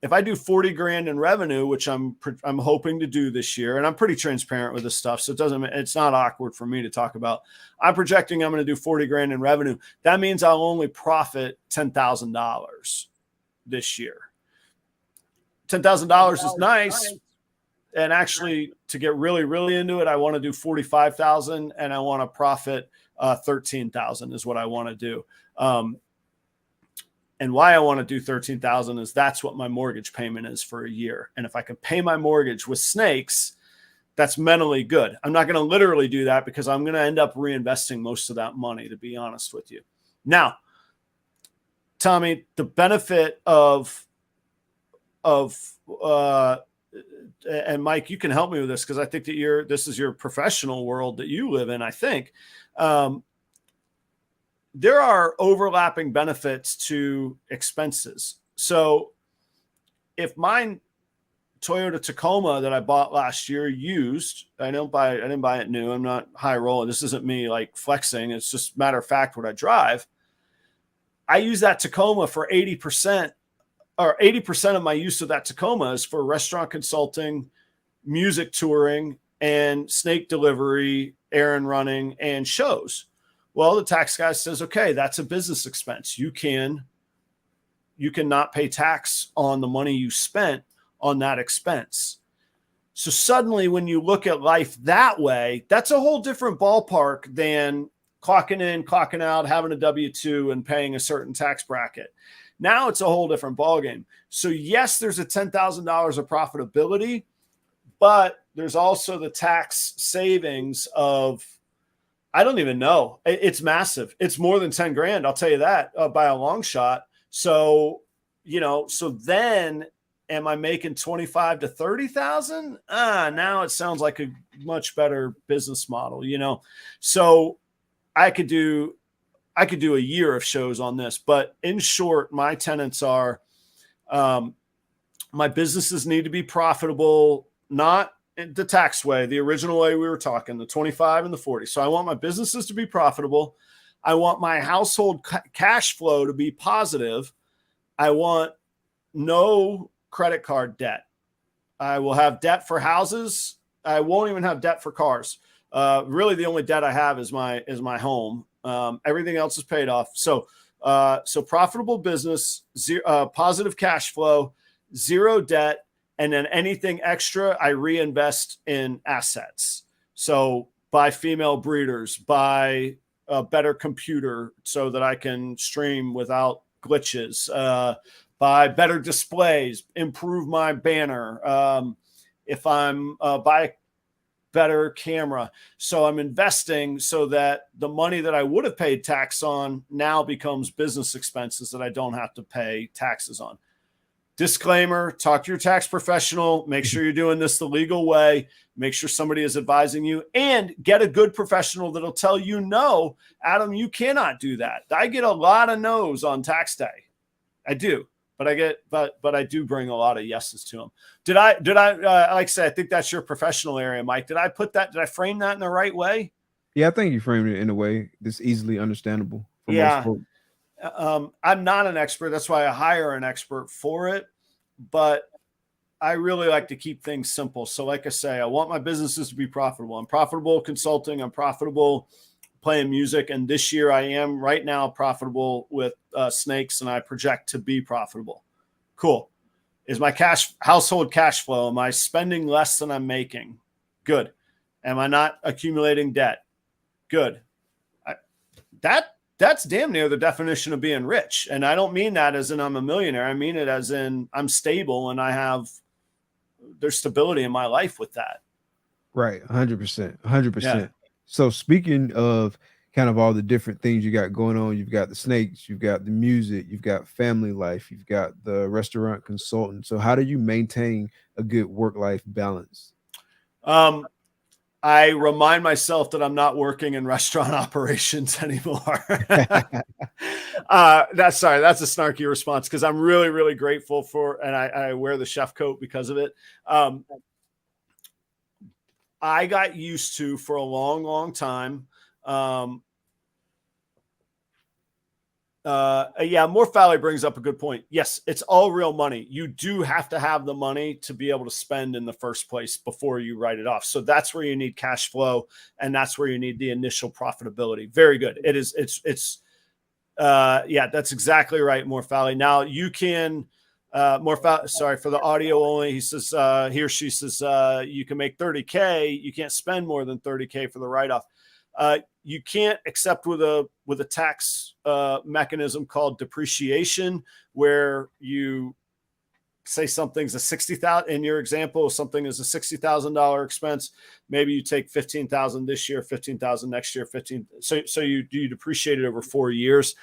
if I do 40 grand in revenue, which I'm hoping to do this year, and I'm pretty transparent with this stuff, so it's not awkward for me to talk about. I'm projecting I'm going to do 40 grand in revenue. That means I'll only profit $10,000 this year. $10,000 is nice. And actually, to get really, really into it, I want to do 45,000 and I want to profit 13,000 is what I want to do. And why I want to do 13,000 is that's what my mortgage payment is for a year. And if I can pay my mortgage with snakes, that's mentally good. I'm not going to literally do that because I'm going to end up reinvesting most of that money, to be honest with you. Now, Tommy, the benefit of and Mike, you can help me with this because I think that this is your professional world that you live in. I think there are overlapping benefits to expenses. So if my Toyota Tacoma that I bought last year used, I didn't buy it new. I'm not high rolling. This isn't me like flexing. It's just matter of fact what I drive. I use that Tacoma for 80%. Or 80% of my use of that Tacoma is for restaurant consulting, music touring, and snake delivery, errand running, and shows. Well, the tax guy says, okay, that's a business expense. You can not pay tax on the money you spent on that expense. So suddenly when you look at life that way, that's a whole different ballpark than clocking in, clocking out, having a W-2 and paying a certain tax bracket. Now it's a whole different ballgame. So yes, there's a $10,000 of profitability, but there's also the tax savings of, I don't even know. It's massive. It's more than 10 grand. I'll tell you that by a long shot. So, so then am I making 25 to 30,000? Now it sounds like a much better business model, So I could do a year of shows on this, but in short, my tenets are, my businesses need to be profitable, not the tax way, the original way we were talking, the 25 and the 40. So I want my businesses to be profitable. I want my household cash flow to be positive. I want no credit card debt. I will have debt for houses. I won't even have debt for cars. Really, the only debt I have is my home. Everything else is paid off. So profitable business, positive cash flow, zero debt, and then anything extra I reinvest in assets. So buy female breeders, buy a better computer so that I can stream without glitches, buy better displays, improve my banner. If I'm buy better camera. So I'm investing so that the money that I would have paid tax on now becomes business expenses that I don't have to pay taxes on. Disclaimer, talk to your tax professional. Make sure you're doing this the legal way. Make sure somebody is advising you and get a good professional that'll tell you, no, Adam, you cannot do that. I get a lot of no's on tax day. I do. but I do bring a lot of yeses to them. Did I, like I said, I think that's your professional area, Mike. Did I frame that in the right way? Yeah, I think you framed it in a way that's easily understandable for most folks. I'm not an expert. That's why I hire an expert for it. But I really like to keep things simple. So like I say, I want my businesses to be profitable. I'm profitable consulting. I'm profitable playing music. And this year I am right now profitable with snakes, and I project to be profitable. Cool. Is my household cash flow? Am I spending less than I'm making? Good. Am I not accumulating debt? Good. That's damn near the definition of being rich. And I don't mean that as in I'm a millionaire. I mean it as in I'm stable and there's stability in my life with that. Right. 100%. 100%. Yeah. So speaking of kind of all the different things you got going on, you've got the snakes, you've got the music, you've got family life, you've got the restaurant consultant. So how do you maintain a good work-life balance? I remind myself that I'm not working in restaurant operations anymore. That's a snarky response because I'm really, really grateful for, and I wear the chef coat because of it. I got used to for a long, long time. More Fowley brings up a good point. Yes, it's all real money. You do have to have the money to be able to spend in the first place before you write it off. So that's where you need cash flow, and that's where you need the initial profitability. Very good. It is. That's exactly right, More Fowley. Now you can. Sorry for the audio only. He says, he or she says, you can make 30K. You can't spend more than 30K for the write-off. You can't accept with a tax mechanism called depreciation, where you say something's a $60,000 in your example, something is a $60,000 expense. Maybe you take 15,000 this year, 15,000 next year, 15. So you depreciate it over 4 years.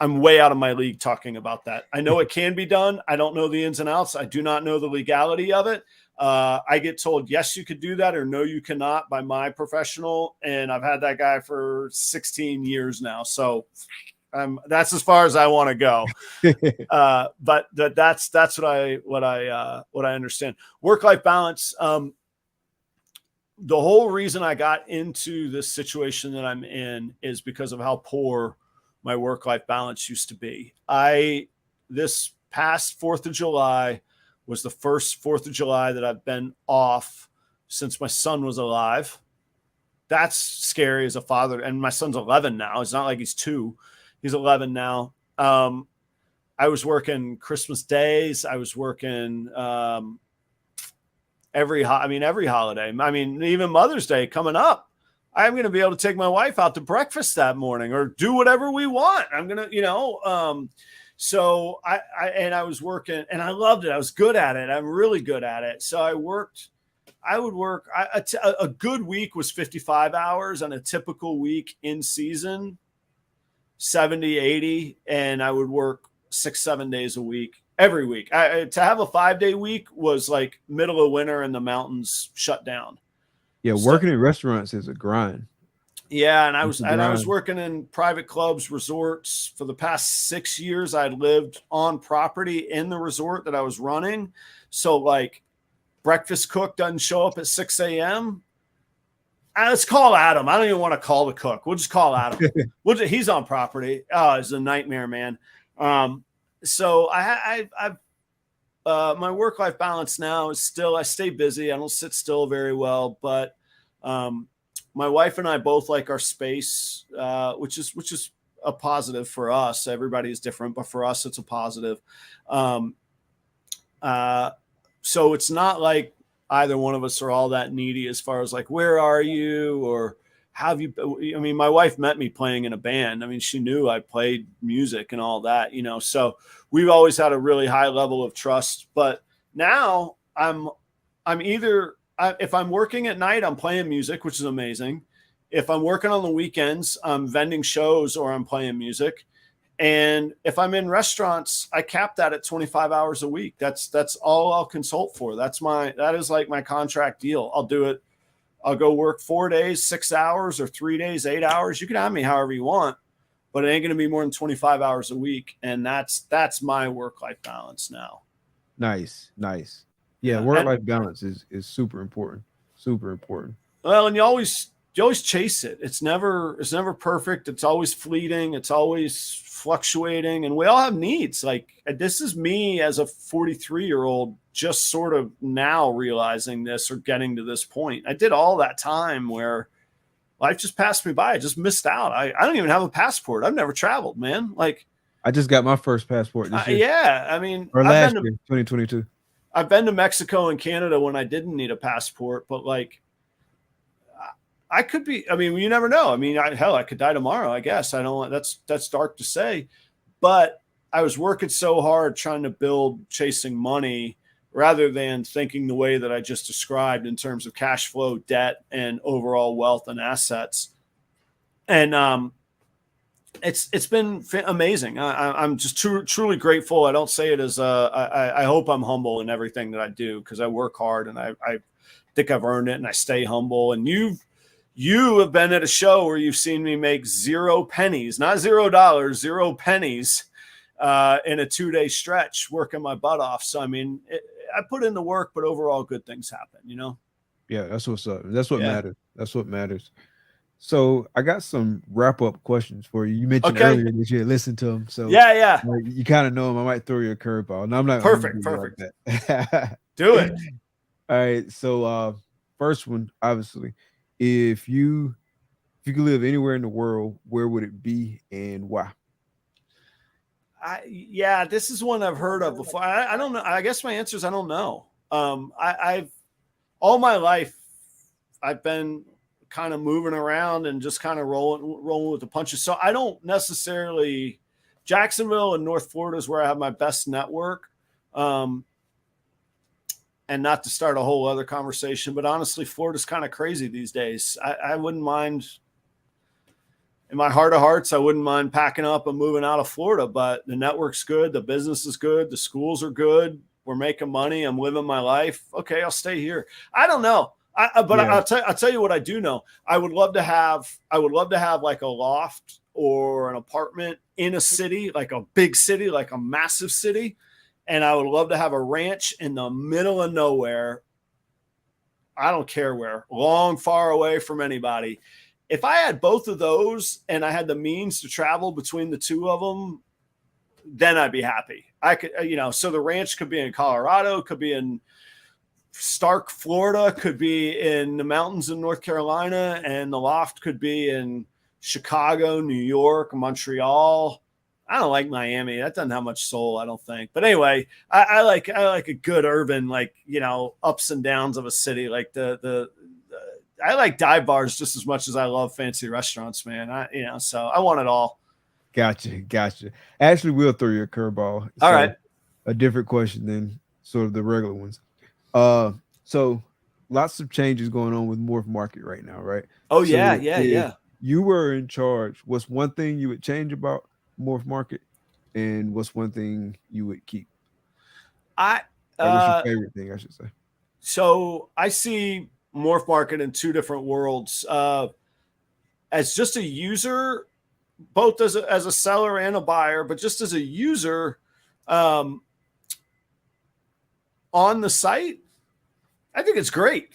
I'm way out of my league talking about that. I know it can be done. I don't know the ins and outs. I do not know the legality of it. I get told, yes, you could do that, or no, you cannot by my professional. And I've had that guy for 16 years now. So that's as far as I want to go. But that's what I understand. Work-life balance. The whole reason I got into this situation that I'm in is because of how poor my work-life balance used to be. This past 4th of July was the first 4th of July that I've been off since my son was alive. That's scary as a father. And my son's 11 now. It's not like he's 2. He's 11 now. I was working Christmas days. I was working every holiday. I mean, even Mother's Day coming up. I'm going to be able to take my wife out to breakfast that morning or do whatever we want. I'm going to, so I was working and I loved it. I was good at it. I'm really good at it. So I would work. A good week was 55 hours, and a typical week in season, 70, 80. And I would work 6-7 days a week, every week. To have a 5-day week was like middle of winter and the mountains shut down. Yeah, working in restaurants is a grind. Yeah, and I was working in private clubs, resorts for the past 6 years. I'd lived on property in the resort that I was running. So like breakfast cook doesn't show up at 6 a.m. Let's call Adam. I don't even want to call the cook. We'll just call Adam. He's on property. Oh, it's a nightmare, man. So I've my work-life balance now is still, I stay busy. I don't sit still very well, but my wife and I both like our space, which is a positive for us. Everybody is different, but for us, it's a positive. So it's not like either one of us are all that needy as far as like, where are you? Or have you, I mean, my wife met me playing in a band. I mean, she knew I played music and all that, so we've always had a really high level of trust. But now if I'm working at night, I'm playing music, which is amazing. If I'm working on the weekends, I'm vending shows or I'm playing music. And if I'm in restaurants, I cap that at 25 hours a week. That's all I'll consult for. That is like my contract deal. I'll do it. I'll go work 4 days, 6 hours, or 3 days, 8 hours. You can have me however you want, but it ain't going to be more than 25 hours a week. And that's my work-life balance now. Nice. Yeah. Work-life balance is super important. Super important. Well, and you always chase it. It's never perfect. It's always fleeting. It's always fluctuating. And we all have needs. Like, this is me as a 43-year-old, just sort of now realizing this or getting to this point. I did all that time where life just passed me by. I just missed out. I don't even have a passport. I've never traveled, man. Like, I just got my first passport this year. Yeah. I mean, last year, 2022. I've been to Mexico and Canada when I didn't need a passport, but like, I could be, I mean, you never know. I mean, I could die tomorrow, I guess. I don't, that's dark to say, but I was working so hard trying to build, chasing money rather than thinking the way that I just described in terms of cash flow, debt, and overall wealth and assets. And, it's been amazing. I'm just truly grateful. I don't say it as I hope I'm humble in everything that I do, because I work hard and I think I've earned it, and I stay humble. And you have been at a show where you've seen me make 0 pennies, not $0, 0 pennies in a 2-day stretch, working my butt off. So, I mean, I put in the work, but overall good things happen, you know? Yeah, that's what's up. That's what matters. That's what matters. So I got some wrap-up questions for you. You mentioned earlier that you had listened to them. So yeah, you kind of know them. I might throw you a curveball. No, I'm not. Perfect. Like that. Do it. All right. So first one, obviously, if you could live anywhere in the world, where would it be and why? This is one I've heard of before. I don't know. I guess my answer is I don't know. I've all my life I've been kind of moving around and just kind of rolling with the punches. So I don't necessarily, Jacksonville and North Florida is where I have my best network. And not to start a whole other conversation, but honestly, Florida's kind of crazy these days. I wouldn't mind, in my heart of hearts, I wouldn't mind packing up and moving out of Florida, but the network's good. The business is good. The schools are good. We're making money. I'm living my life. Okay, I'll stay here. I don't know. I'll tell you what I do know. I would love to have like a loft or an apartment in a city, like a big city, like a massive city. And I would love to have a ranch in the middle of nowhere. I don't care where, long, far away from anybody. If I had both of those and I had the means to travel between the two of them, then I'd be happy. I could, so the ranch could be in Colorado, could be in Stark, Florida, could be in the mountains in North Carolina, and the loft could be in Chicago, New York, Montreal. I don't like Miami. That doesn't have much soul, I don't think. But anyway, I like a good urban, ups and downs of a city. Like I like dive bars just as much as I love fancy restaurants, man. So I want it all. Gotcha. Actually, we'll throw you a curveball. All right. A different question than sort of the regular ones. So lots of changes going on with Morph Market right now, right? Oh, yeah. You were in charge. What's one thing you would change about Morph Market, and what's one thing you would keep? What's your favorite thing, I should say? So I see Morph Market in two different worlds. As just a user, both as a seller and a buyer, but just as a user on the site, I think it's great.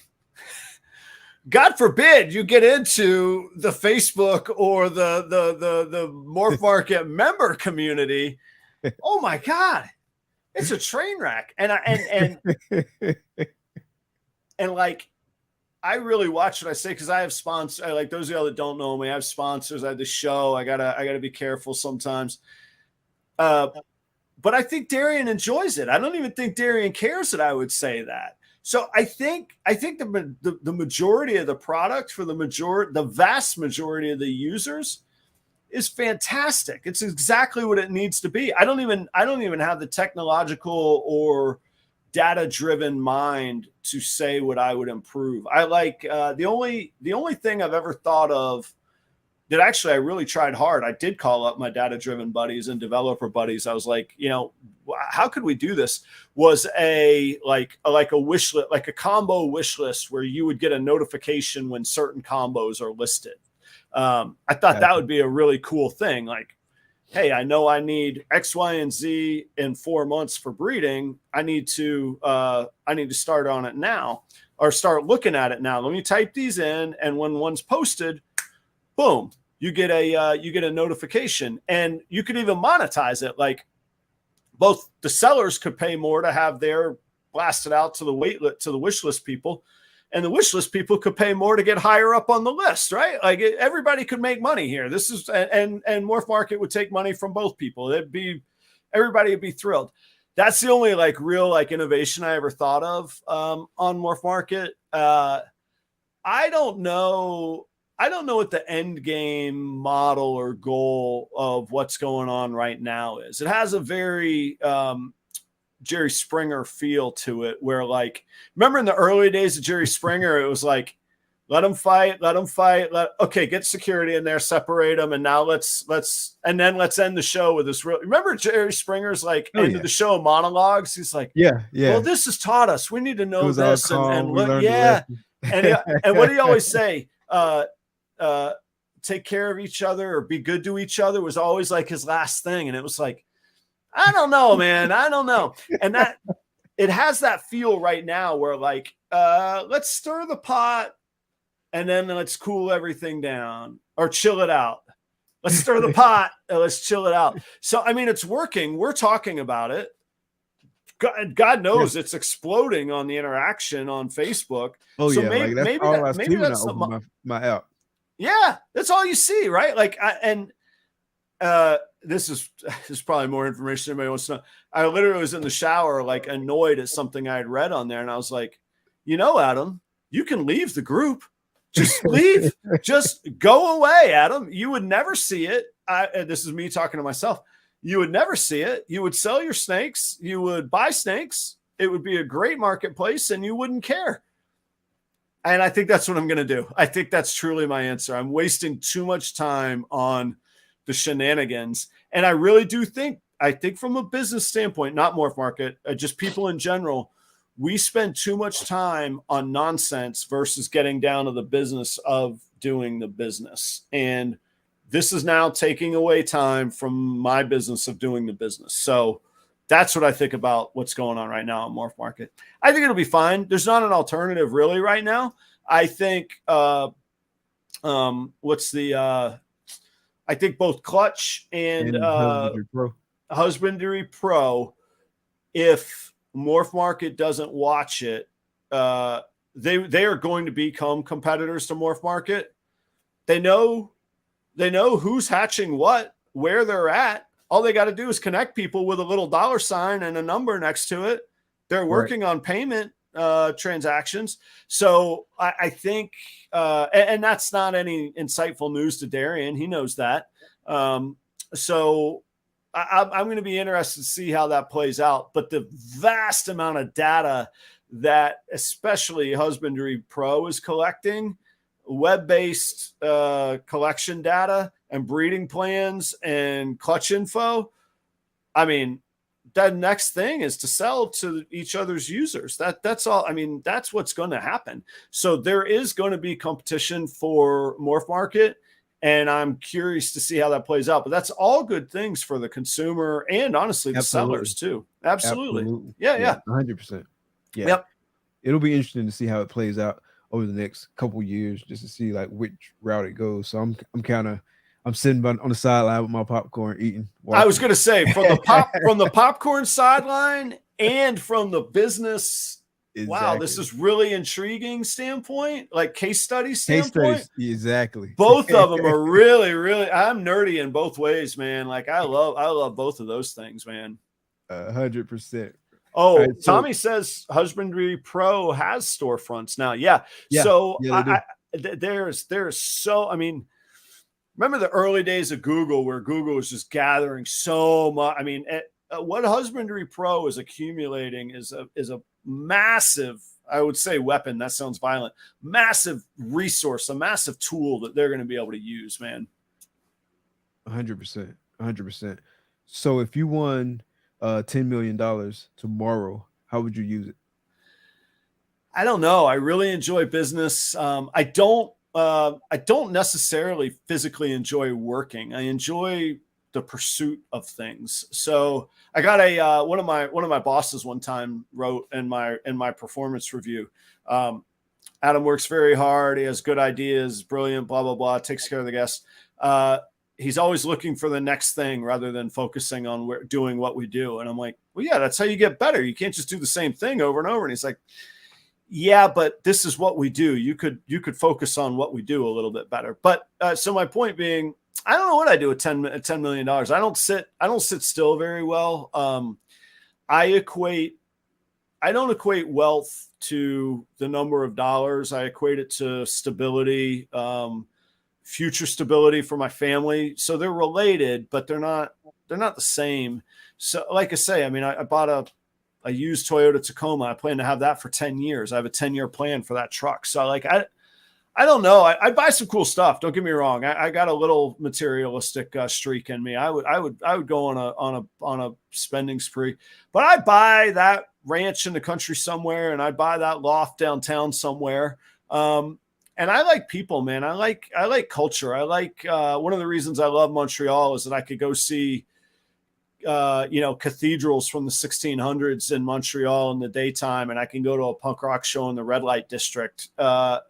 God forbid you get into the Facebook or the Morph Market member community. Oh my God, it's a train wreck. And I really watch what I say, because I have sponsors. Like those of y'all that don't know me, I have sponsors. I have the show. I gotta be careful sometimes. But I think Darian enjoys it. I don't even think Darian cares that I would say that. So I think the majority of the product for the vast majority of the users is fantastic. It's exactly what it needs to be. I don't even have the technological or data-driven mind to say what I would improve. I like the only thing I've ever thought of that actually I really tried hard. I did call up my data-driven buddies and developer buddies. I was like, how could we do this? Was a wish list, like a combo wish list where you would get a notification when certain combos are listed. I thought that would be a really cool thing. Like, hey, I know I need X, Y, and Z in 4 months for breeding. I need to start on it now, or start looking at it now. Let me type these in, and when one's posted, boom, you get a notification, and you could even monetize it. Like, both the sellers could pay more to have their blasted out to the wish list people, and the wish list people could pay more to get higher up on the list, right? Like, everybody could make money here. This is, and Morph Market would take money from both people. Everybody would be thrilled. That's the only like real like innovation I ever thought of on Morph Market. I don't know what the end game model or goal of what's going on right now is. It has a very Jerry Springer feel to it, where, like, remember in the early days of Jerry Springer, it was like, let them fight. Okay, get security in there, separate them, and now let's end the show with this real. Remember Jerry Springer's like end of the show monologues? He's like, yeah. Well, this has taught us. We need to know this, and look, yeah. And what do you always say? Take care of each other or be good to each other was always like his last thing, and it was like, I don't know, man. I don't know. And that it has that feel right now where, like, let's stir the pot and then let's cool everything down or chill it out. Let's stir the pot and let's chill it out. So, I mean, it's working. We're talking about it. God knows it's exploding on the interaction on Facebook. Oh, so yeah. Maybe that's my app. Yeah, that's all you see, right? Like, this is probably more information anybody wants to know. I literally was in the shower, like, annoyed at something I had read on there, and I was like, Adam, you can leave the group. Just leave. Just go away, Adam. You would never see it. This is me talking to myself. You would never see it. You would sell your snakes. You would buy snakes. It would be a great marketplace, and you wouldn't care. And I think that's what I'm going to do. I think that's truly my answer. I'm wasting too much time on the shenanigans. And I really do think from a business standpoint, not Morph Market, just people in general, we spend too much time on nonsense versus getting down to the business of doing the business. And this is now taking away time from my business of doing the business. So that's what I think about what's going on right now in Morph Market. I think it'll be fine. There's not an alternative really right now. I think I think both Clutch and Husbandry Pro, if Morph Market doesn't watch it, they are going to become competitors to Morph Market. They know who's hatching what, where they're at. All they got to do is connect people with a little $ and a number next to it. They're working on payment transactions. So I think, and that's not any insightful news to Darian. He knows that. So I'm going to be interested to see how that plays out. But the vast amount of data that especially Husbandry Pro is collecting, web-based collection data and breeding plans and clutch info. I mean, the next thing is to sell to each other's users. That's all. I mean, that's what's going to happen. So there is going to be competition for Morph Market, and I'm curious to see how that plays out. But that's all good things for the consumer and honestly the sellers too. Absolutely. Yeah. 100%. Yeah. Yep. It'll be interesting to see how it plays out over the next couple years, just to see like which route it goes. So I'm sitting on the sideline with my popcorn eating. I was going to say from the popcorn sideline and from the business. Exactly. Wow, this is really intriguing standpoint, like case study standpoint. Exactly. Both of them are really, really. I'm nerdy in both ways, man. Like I love both of those things, man. 100%. Oh, right, Tommy says Husbandry Pro has storefronts now. Yeah. So there's so. I mean, remember the early days of Google, where Google was just gathering so much. I mean, what Husbandry Pro is accumulating is a massive, I would say, weapon. That sounds violent. Massive resource, a massive tool that they're going to be able to use, man. 100%. 100%. So if you won $10 million tomorrow, how would you use it? I don't know. I really enjoy business. I don't I don't necessarily physically enjoy working. I enjoy the pursuit of things. So I got a one of my bosses one time wrote in my performance review. Adam works very hard. He has good ideas, brilliant, blah blah blah. Takes care of the guests. He's always looking for the next thing rather than focusing on doing what we do. And I'm like, well, yeah, that's how you get better. You can't just do the same thing over and over. And he's like, yeah, but this is what we do. You could focus on what we do a little bit better. But so my point being, I don't know what I do with $10 million. I don't sit still very well. I don't equate wealth to the number of dollars. I equate it to stability, future stability for my family. So they're related, but they're not the same. So like I say, I mean, I bought a used Toyota Tacoma. I plan to have that for 10 years. I have a 10-year plan for that truck. So like, I don't know. I buy some cool stuff. Don't get me wrong. I got a little materialistic streak in me. I would go on a spending spree, but I buy that ranch in the country somewhere, and I buy that loft downtown somewhere. And I like people, man. I like culture. I like one of the reasons I love Montreal is that I could go see cathedrals from the 1600s in Montreal in the daytime, and I can go to a punk rock show in the red light district 5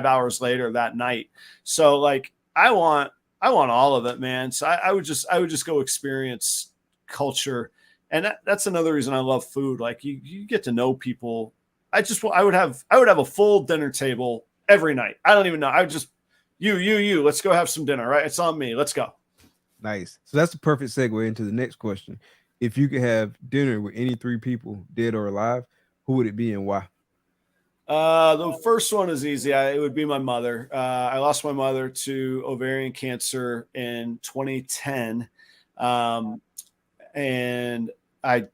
hours later that night. So like I want all of it, man. So I would just go experience culture. And that's another reason I love food. Like you get to know people. I would have a full dinner table every night. I don't even know. I would just you let's go have some dinner, right? It's on me. Let's go. Nice. So that's the perfect segue into the next question. If you could have dinner with any three people, dead or alive, who would it be and why? The first one is easy. It would be my mother. I lost my mother to ovarian cancer in 2010. And I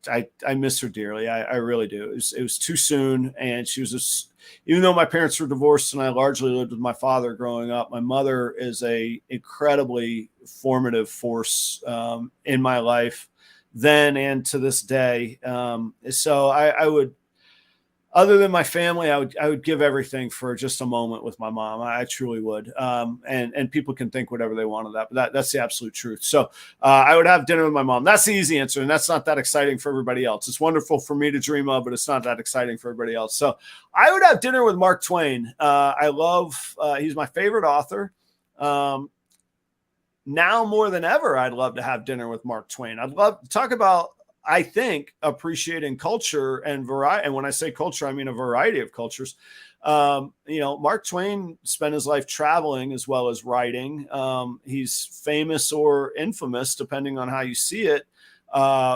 miss her dearly. I really do. It was too soon. And she was even though my parents were divorced and I largely lived with my father growing up, my mother is a incredibly formative force in my life then and to this day. So I would, other than my family, I would give everything for just a moment with my mom. I truly would. And people can think whatever they want of that, but that's the absolute truth. So I would have dinner with my mom. That's the easy answer. And that's not that exciting for everybody else. It's wonderful for me to dream of, but it's not that exciting for everybody else. So I would have dinner with Mark Twain. I love, he's my favorite author. Now more than ever, I'd love to have dinner with Mark Twain. I'd love to talk about, I think, appreciating culture and variety. And when I say culture, I mean a variety of cultures. Mark Twain spent his life traveling as well as writing. He's famous or infamous, depending on how you see it,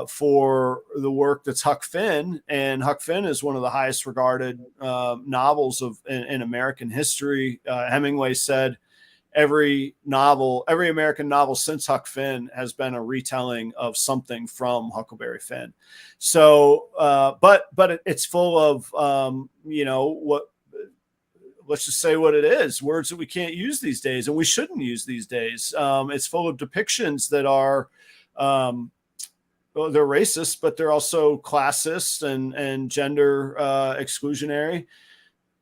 for the work that's Huck Finn. And Huck Finn is one of the highest regarded novels in American history. Hemingway said, every American novel since Huck Finn has been a retelling of something from Huckleberry Finn. So, but it's full of, let's just say what it is, words that we can't use these days and we shouldn't use these days. It's full of depictions that are, they're racist, but they're also classist and gender exclusionary.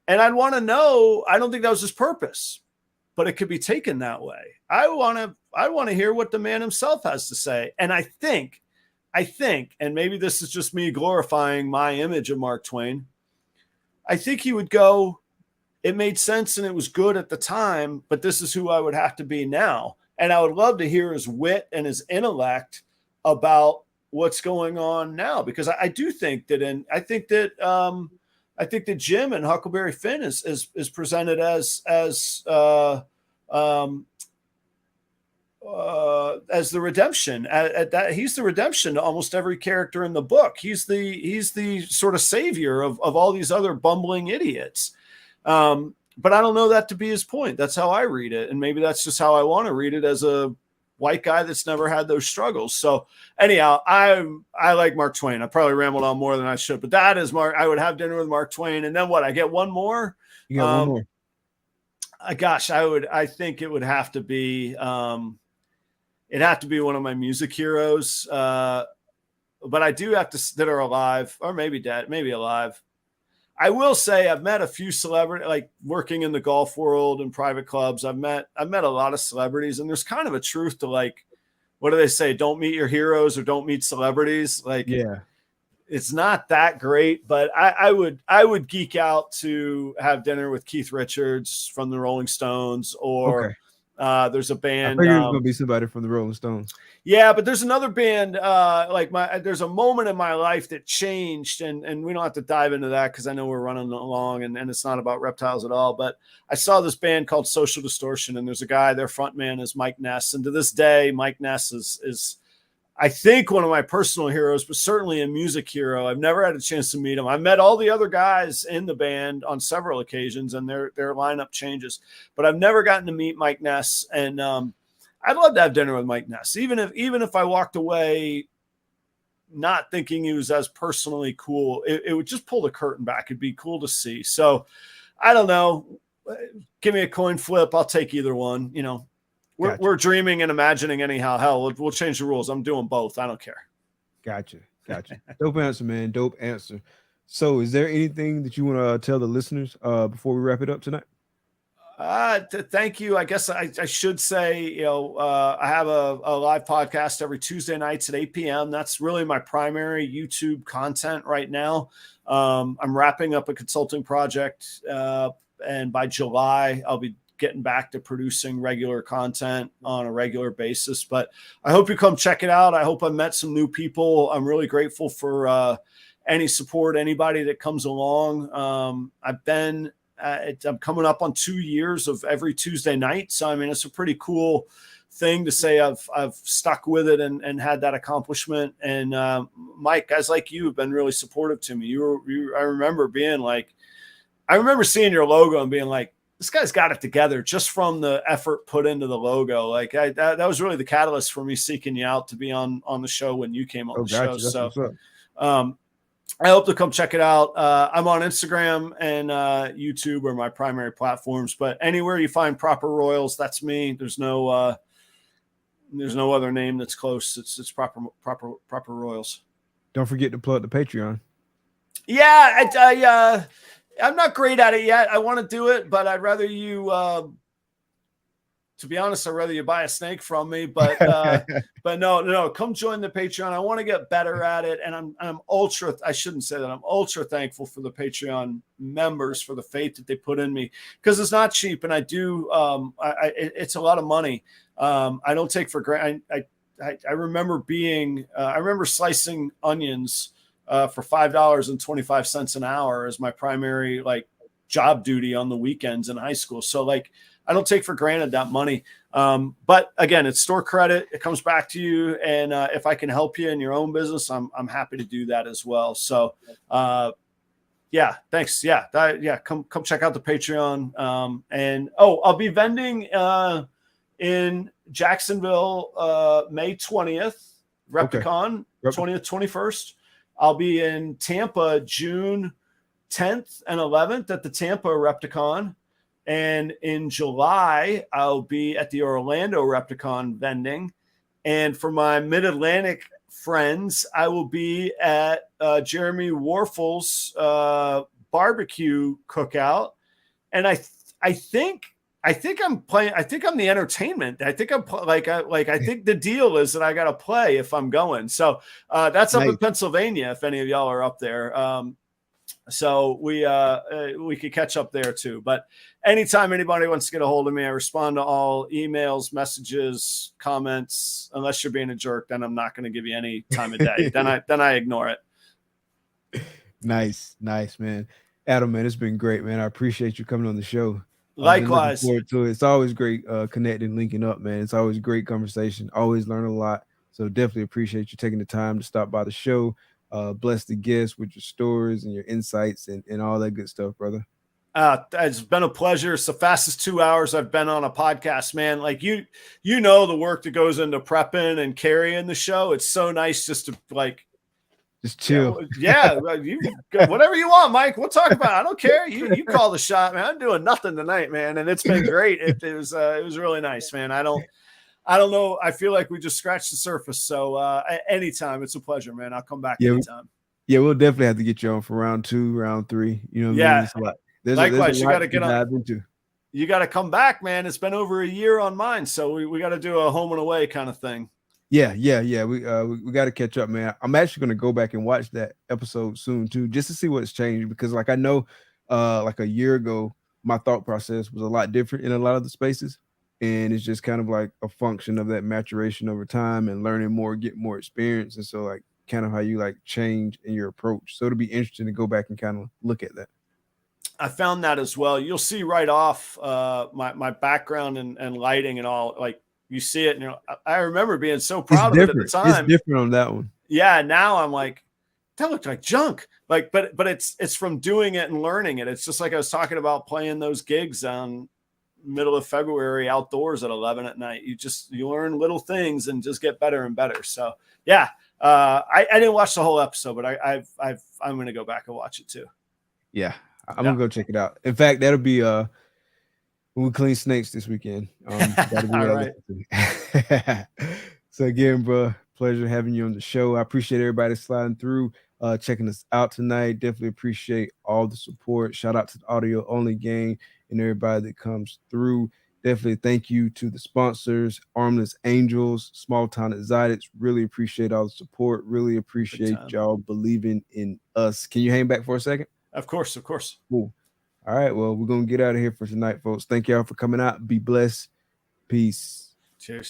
And I'd want to know, I don't think that was his purpose, but it could be taken that way. I want to hear what the man himself has to say. And I think, and maybe this is just me glorifying my image of Mark Twain, I think he would go, it made sense and it was good at the time, but this is who I would have to be now. And I would love to hear his wit and his intellect about what's going on now, because I do think that, I think that Jim and Huckleberry Finn is presented as the redemption. At that, he's the redemption to almost every character in the book. He's the sort of savior of all these other bumbling idiots. But I don't know that to be his point. That's how I read it, and maybe that's just how I want to read it as a white guy that's never had those struggles. So anyhow, I like Mark Twain. I probably rambled on more than I should, but that is Mark. I would have dinner with Mark Twain. And then what? I get one more. You got one more. Gosh, I think it would have to be, it'd have to be one of my music heroes. But I do have to, that are alive or maybe dead, maybe alive. I will say I've met a few celebrities, like working in the golf world and private clubs. I've met a lot of celebrities, and there's kind of a truth to, like, what do they say? Don't meet your heroes or don't meet celebrities. Like, Yeah. It's not that great, but I would geek out to have dinner with Keith Richards from the Rolling Stones, or there's a I band. figured it was gonna be somebody from the Rolling Stones. Yeah, but there's another band. There's a moment in my life that changed, and we don't have to dive into that because I know we're running along, and it's not about reptiles at all. But I saw this band called Social Distortion, and there's a guy, their frontman is Mike Ness, and to this day, Mike Ness is I think one of my personal heroes, but certainly a music hero. I've never had a chance to meet him. I've met all the other guys in the band on several occasions, and their lineup changes, but I've never gotten to meet Mike Ness. And I'd love to have dinner with Mike Ness, even if I walked away not thinking he was as personally cool. It would just pull the curtain back. It'd be cool to see. So I don't know. Give me a coin flip. I'll take either one. You know. We're dreaming and imagining anyhow. Hell, we'll change the rules. I'm doing both. I don't care. Gotcha. Dope answer, man. Dope answer. So is there anything that you want to tell the listeners before we wrap it up tonight? Thank you. I guess I should say, I have a live podcast every Tuesday nights at 8 p.m. That's really my primary YouTube content right now. I'm wrapping up a consulting project, and by July, I'll be getting back to producing regular content on a regular basis. But I hope you come check it out. I hope I met some new people. I'm really grateful for any support, anybody that comes along. I'm coming up on 2 years of every Tuesday night. So, I mean, it's a pretty cool thing to say I've stuck with it and had that accomplishment. And Mike, guys like you have been really supportive to me. I remember seeing your logo and being like, this guy's got it together just from the effort put into the logo. Like that was really the catalyst for me seeking you out to be on the show when you came on the show. So I hope to come check it out. I'm on Instagram and YouTube are my primary platforms, but anywhere you find Proper Royals, that's me. There's no other name that's close. It's Proper Royals. Don't forget to plug the Patreon. Yeah, I'm not great at it yet. I want to do it, but I'd rather you, to be honest, I'd rather you buy a snake from me, but no, come join the Patreon. I want to get better at it. And I shouldn't say that. I'm ultra thankful for the Patreon members for the faith that they put in me, because it's not cheap. And I do, it's a lot of money. I don't take for granted. I remember I remember slicing onions for $5.25 an hour as my primary job duty on the weekends in high school. So I don't take for granted that money. But again, it's store credit. It comes back to you. And if I can help you in your own business, I'm happy to do that as well. So yeah, thanks. Yeah. Come check out the Patreon. And I'll be vending in Jacksonville, May 20th, Repticon, 20th, 21st. I'll be in Tampa June 10th and 11th at the Tampa Repticon. And in July, I'll be at the Orlando Repticon vending. And for my Mid-Atlantic friends, I will be at Jeremy Warfel's barbecue cookout. And I think I'm playing. I think I'm the entertainment. I think I'm I think the deal is that I got to play if I'm going. So that's up in Pennsylvania. If any of y'all are up there, so we could catch up there too. But anytime anybody wants to get a hold of me, I respond to all emails, messages, comments. Unless you're being a jerk, then I'm not going to give you any time of day. then I ignore it. Nice, man. Adam, man, it's been great, man. I appreciate you coming on the show. Likewise. To it. It's always great connecting, linking up, man. It's always a great conversation. Always learn a lot. So definitely appreciate you taking the time to stop by the show. Bless the guests with your stories and your insights and all that good stuff, brother. It's been a pleasure. It's the fastest 2 hours I've been on a podcast, man. Like you know the work that goes into prepping and carrying the show. It's so nice just to just chill. Yeah, you whatever you want, Mike. We'll talk about it. I don't care. You call the shot, man. I'm doing nothing tonight, man, and it's been great. It was really nice, man. I don't know. I feel like we just scratched the surface. So anytime, it's a pleasure, man. I'll come back anytime. Yeah, we'll definitely have to get you on for round 2, round 3. You know what I mean? Yeah. It's a lot. There's Likewise, a you lot got to get on. dive into. You got to come back, man. It's been over a year on mine, so we got to do a home and away kind of thing. Yeah. We got to catch up, man. I'm actually going to go back and watch that episode soon too, just to see what's changed, because like I know like a year ago my thought process was a lot different in a lot of the spaces, and it's just kind of like a function of that maturation over time and learning more, get more experience, and so like kind of how you like change in your approach. So it'll be interesting to go back and kind of look at that. I found that as well. You'll see right off my background and lighting and all. Like you see it, and I remember being so proud of it at the time. It's different on that one. Yeah, now I'm like, that looked like junk. Like, but it's from doing it and learning it. It's just like I was talking about playing those gigs on middle of February outdoors at 11 at night. You learn little things and just get better and better. So yeah, I didn't watch the whole episode, but I'm going to go back and watch it too. Yeah. I'm gonna go check it out. In fact, that'll be when we clean snakes this weekend. That'll be all right. So again, bro, pleasure having you on the show. I appreciate everybody sliding through, checking us out tonight. Definitely appreciate all the support. Shout out to the audio only gang and everybody that comes through. Definitely thank you to the sponsors, Armless Angels, Small Town Xotics. Really appreciate all the support. Really appreciate y'all believing in us. Can you hang back for a second? Of course. Cool. All right. Well, we're going to get out of here for tonight, folks. Thank y'all for coming out. Be blessed. Peace. Cheers.